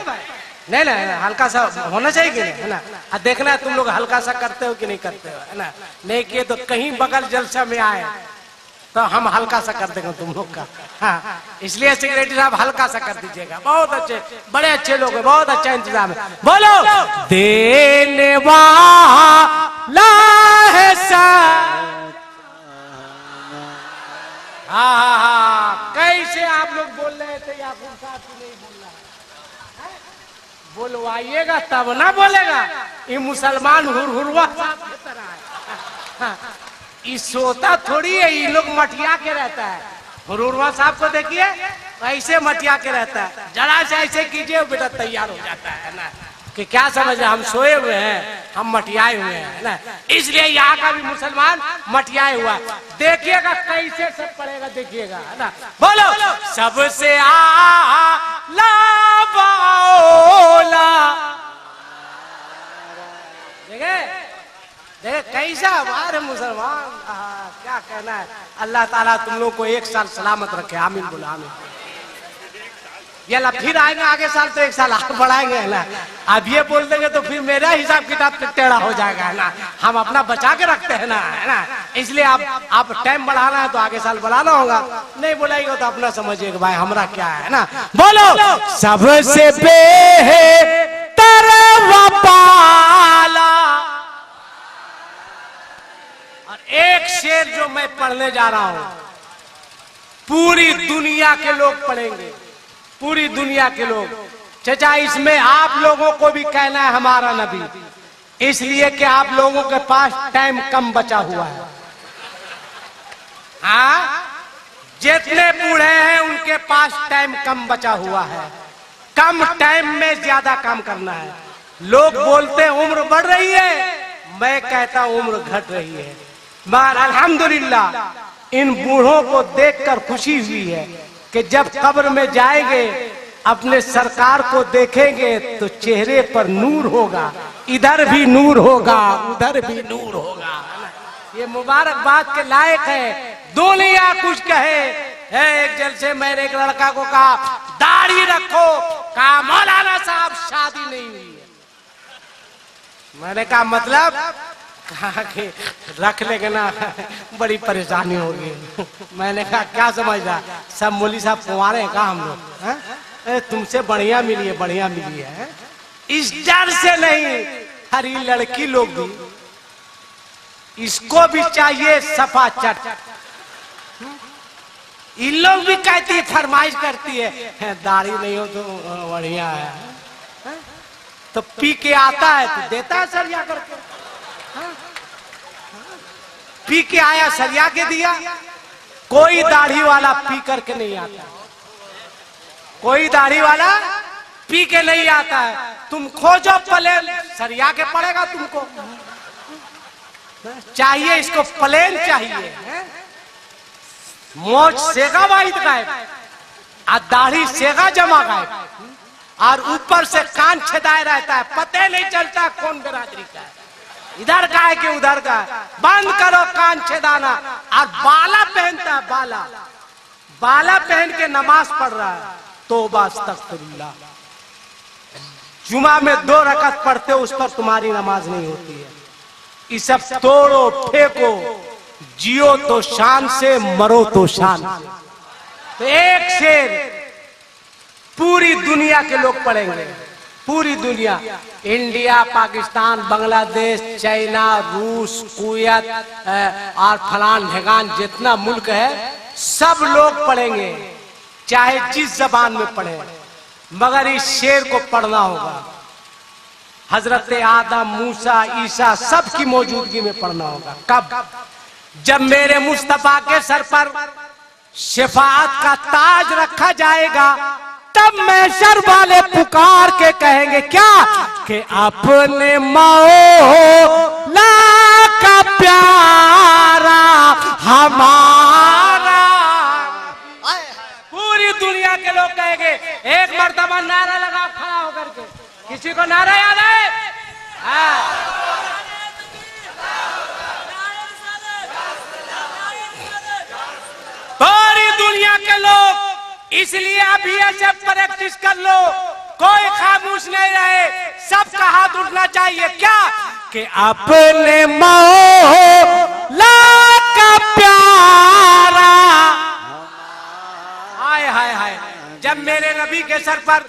नहीं हल्का सा होना चाहिए कि नहीं, है ना। अब देखना है तुम लोग हल्का सा करते हो कि नहीं करते हो, है ना। नहीं किए तो कहीं बगल जलसा में आए तो हम हल्का सा कर देंगे तुम लोग का। हाँ, इसलिए सेक्रेटरी साहब हल्का सा कर दीजिएगा। बहुत अच्छे, बड़े अच्छे लोग हैं, बहुत अच्छा इंतजाम है। बोलो देने वाला है हाँ, कैसे आप लोग बोल रहे थे, याकूब साहब नहीं बोल रहा है, बोलवाइएगा तब ना बोलेगा। ये मुसलमान हुरहुरवा साहब की तरह है, ये सोता थोड़ी है, ये लोग मटिया के रहता है। हुरहुरवा साहब को देखिए ऐसे मटिया के रहता है, जरा से ऐसे कीजिए बेटा तैयार हो जाता है ना, कि क्या समझ रहे हम सोए हुए हैं, हम मटियाए हुए हैं ना। इसलिए यहाँ का भी मुसलमान मटियाए हुआ, देखिएगा कैसे सब पड़ेगा, देखिएगा, है ना। बोलो सबसे आला बाओला, देखे कैसा हमारे मुसलमान, क्या कहना है। अल्लाह ताला तुम लोग को 1 साल सलामत रखे, आमीन बोलो आमीन। ये ला फिर आएंगे अगले साल तो 1 साल आगे बढ़ाएंगे, है ना। अब ये बोल देंगे तो फिर मेरा हिसाब किताब टेढ़ा हो जाएगा, है ना। हम अपना बचा के रखते हैं ना, है ना। इसलिए आप टाइम बढ़ाना है तो आगे साल बढ़ाना होगा, नहीं बुलाएगा तो अपना समझिए कि भाई हमरा क्या है ना। बोलो सबसे बेहतर वफाला। और एक शेर जो मैं पढ़ने जा रहा हूं, पूरी दुनिया के लोग पढ़ेंगे, पूरी दुनिया के लोग। चाचा इसमें आप लोगों को भी कहना है हमारा नबी, इसलिए कि आप लोगों के पास टाइम कम बचा हुआ है। हाँ, जितने बूढ़े हैं उनके पास टाइम कम बचा हुआ है, कम टाइम में ज्यादा काम करना है। लोग बोलते हैं उम्र बढ़ रही है, मैं कहता हूं उम्र घट रही है। मगर अल्हम्दुलिल्लाह इन बूढ़ों को देखकर खुशी हुई है कि जब कब्र में जाएंगे अपने सरकार को देखेंगे तो चेहरे पर नूर होगा, इधर भी नूर होगा, उधर भी नूर होगा। ये मुबारकबाद के लायक है। दुनिया कुछ कहे, एक जलसे मैंने एक लड़का को कहा दाढ़ी रखो, कहा मौलाना साहब शादी नहीं हुई है। मैंने कहा मतलब, कहा कि रख लेंगे ना बड़ी परेशानी होगी। मैंने कहा क्या समझ रहा, सब मौली साहब कुंवारे हैं, कहा हम लोग तुमसे बढ़िया मिली है, बढ़िया मिली है। इस डर से नहीं, हरी लड़की लोग भी इसको भी चाहिए सफा चट। इन लोग भी कहती है, फरमाइश करती है दाढ़ी नहीं हो तो बढ़िया है, तो पी के आता है तो देता है सरिया करके। पी के आया सरिया के दिया। कोई दाढ़ी वाला पी करके नहीं आता, कोई दाढ़ी वाला पी के नहीं आता है। तुम खोजो पले सरिया के पड़ेगा तुमको। चाहिए इसको प्लेन चाहिए, मोच सेगा वाइट गायब, और दाढ़ी सेगा जमा गायब, और ऊपर से कान छेदाए रहता है, पता नहीं चलता कौन बिरादरी का है, इधर का है कि उधर का है। बंद करो कान छेदाना। और बाला पहनता है, बाला बाला पहन के नमाज पढ़ रहा है, तौबा अस्तगफिरुल्लाह। जुमा में 2 रकात पढ़ते हो, उस पर तुम्हारी नमाज नहीं होती है। ये सब तोड़ो फेंको, जियो तो शान से, मरो तो शान से। तो एक शेर पूरी दुनिया के लोग पढ़ेंगे, पूरी दुनिया, इंडिया, पाकिस्तान, बांग्लादेश, चाइना, रूस, कुवैत और फलान ढेगान जितना मुल्क है, सब लोग पढ़ेंगे, चाहे जिस जबान में पढ़े, मगर इस शेर को पढ़ना होगा। हजरत आदम, मूसा, ईसा सबकी मौजूदगी में पढ़ना होगा। कब? जब मेरे मुस्तफा के सर पर शफाअत का ताज रखा जाएगा, तब महशर वाले पुकार के कहेंगे क्या कि अपने मौला का प्यारा हमारा। पूरी दुनिया के लोग कहेंगे, एक मर्तबा नारा लगा खड़ा होकर के, किसी को नारा याद है? पूरी दुनिया के लोग, इसलिए अभी ऐसे प्रैक्टिस कर लो, कोई खामोश नहीं रहे, सबका हाथ उठना चाहिए। क्या कि अपने मौला का प्यारा। हाय हाय हाय, जब मेरे नबी के सर पर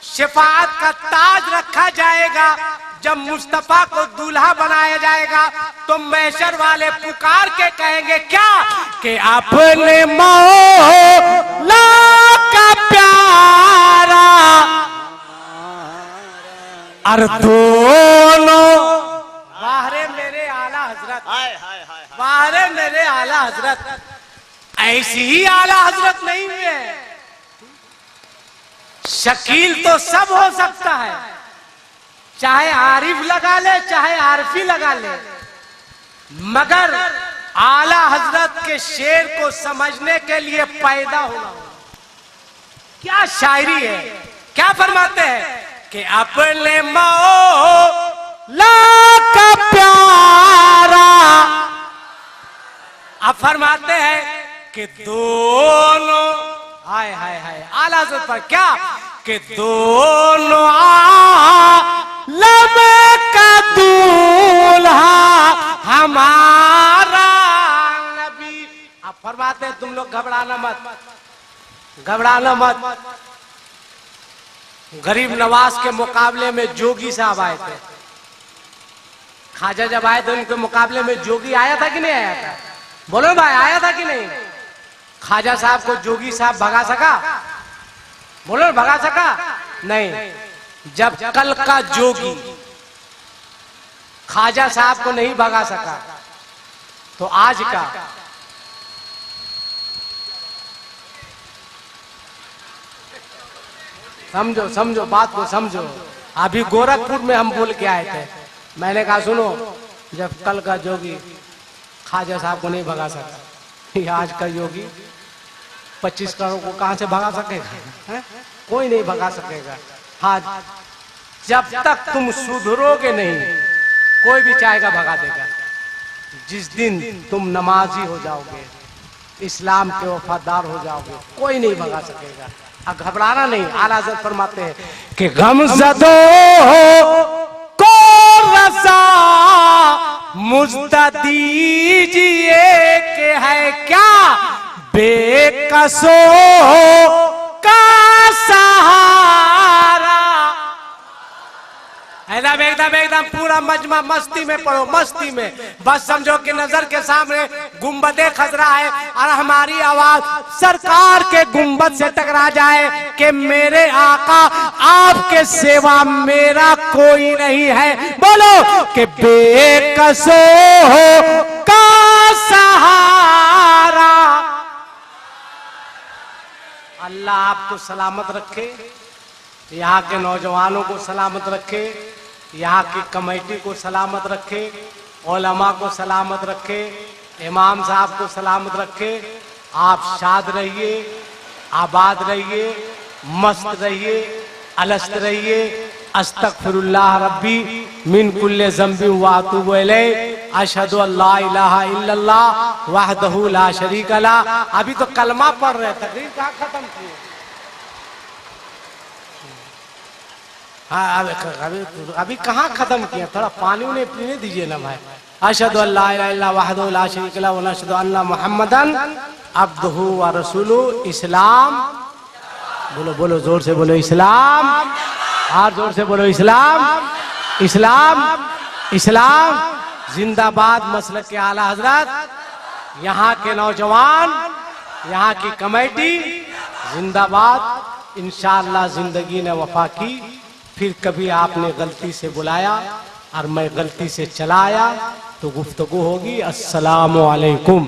शफाअत का ताज रखा जाएगा, जब मुस्तफा को दूल्हा बनाया जाएगा, तो महशर वाले पुकार के कहेंगे क्या कि अपने मौला का प्यारा। और दोनों बाहरे मेरे आला हजरत, बाहरे मेरे आला हजरत, ऐसी ही आला हजरत नहीं हुई है। शकील तो सब हो सकता है, चाहे आरिफ लगा ले, चाहे आरफी लगा ले, मगर आला हजरत के शेर को समझने के लिए पैदा होना। क्या शायरी है, क्या फरमाते हैं कि अपने मौला का प्यारा। अब फरमाते हैं कि दोनों, हाय हाय हाय, आला हजरत पर क्या कि दोनों आलम का दूल्हा हमारा नबी। अब फरमाते हैं तुम लोग घबराना मत, घबराना मत। गरीब नवाज के मुकाबले में जोगी साहब आए थे। खाजा जब आए थे उनके मुकाबले में जोगी आया था कि नहीं आया था? बोलो भाई, आया था कि नहीं? खाजा साहब को जोगी साहब भगा सका? बोलो, भगा सका? नहीं। जब कल का जोगी खाजा साहब को नहीं भगा सका, तो आज का समझो, समझो बात को समझो। अभी गोरखपुर में हम बोल के आए थे, मैंने कहा सुनो, जब कल का जोगी खाजा साहब को नहीं भगा सका, ये आज का योगी 25 करोड़ को कहां से भगा सकेगा? कोई नहीं भगा सकेगा। हाँ, जब तक तुम सुधरोगे नहीं, कोई भी चाहेगा भगा देगा। जिस दिन तुम नमाजी हो जाओगे, इस्लाम के वफादार हो जाओगे, कोई नहीं भगा सकेगा। अब घबराना नहीं। आला हज़रत फरमाते हैं कि गमज़दो को रज़ा मुझदा दीजिए के है क्या बेकसो का सहारा। एकदम पूरा मजमा मस्ती में पढ़ो, मस्ती में। बस समझो कि नजर के सामने गुंबदे खजरा है और हमारी आवाज सरकार के गुंबद से टकरा जाए कि मेरे आका आपके सेवा मेरा कोई नहीं है। बोलो कि बेकसो का सहारा। अल्लाह आपको सलामत रखे, यहाँ के नौजवानों को सलामत रखे, यहाँ की कमेटी को सलामत रखे, उलमा को सलामत रखे, इमाम साहब को सलामत रखे। आप शाद रहिए, आबाद रहिए, मस्त रहिए, अलस्त रहिए। अस्तगफिरुल्लाह रब्बी मिन कुल्ले ज़ंबिन व अतूबु इलैहि, अशहदु अल्ला इलाहा इल्लल्लाह वहदहु ला शरीका ला। अभी तो कलमा पढ़ रहे, तकरीर कहाँ खत्म किए? हाँ, अभी कहाँ खत्म किया? थोड़ा पानी उन्हें पीने दीजिए ना भाई। अशहदु अल्ला इलाहा इल्लल्लाह वहदहु ला शरीका ला व अशहदु अन्ना मुहम्मदन अब्दुहु व रसूलुहु। इस्लाम बोलो, बोलो जोर से बोलो, इस्लाम। और जोर से बोलो, इस्लाम, इस्लाम, इस्लाम जिंदाबाद। मसलक के आला हजरत, यहाँ के नौजवान, यहाँ की कमेटी जिंदाबाद। इंशाअल्लाह जिंदगी ने वफा की। फिर कभी आपने गलती से बुलाया और मैं गलती से चला आया तो गुफ्तगू होगी। अस्सलामु अलैकुम।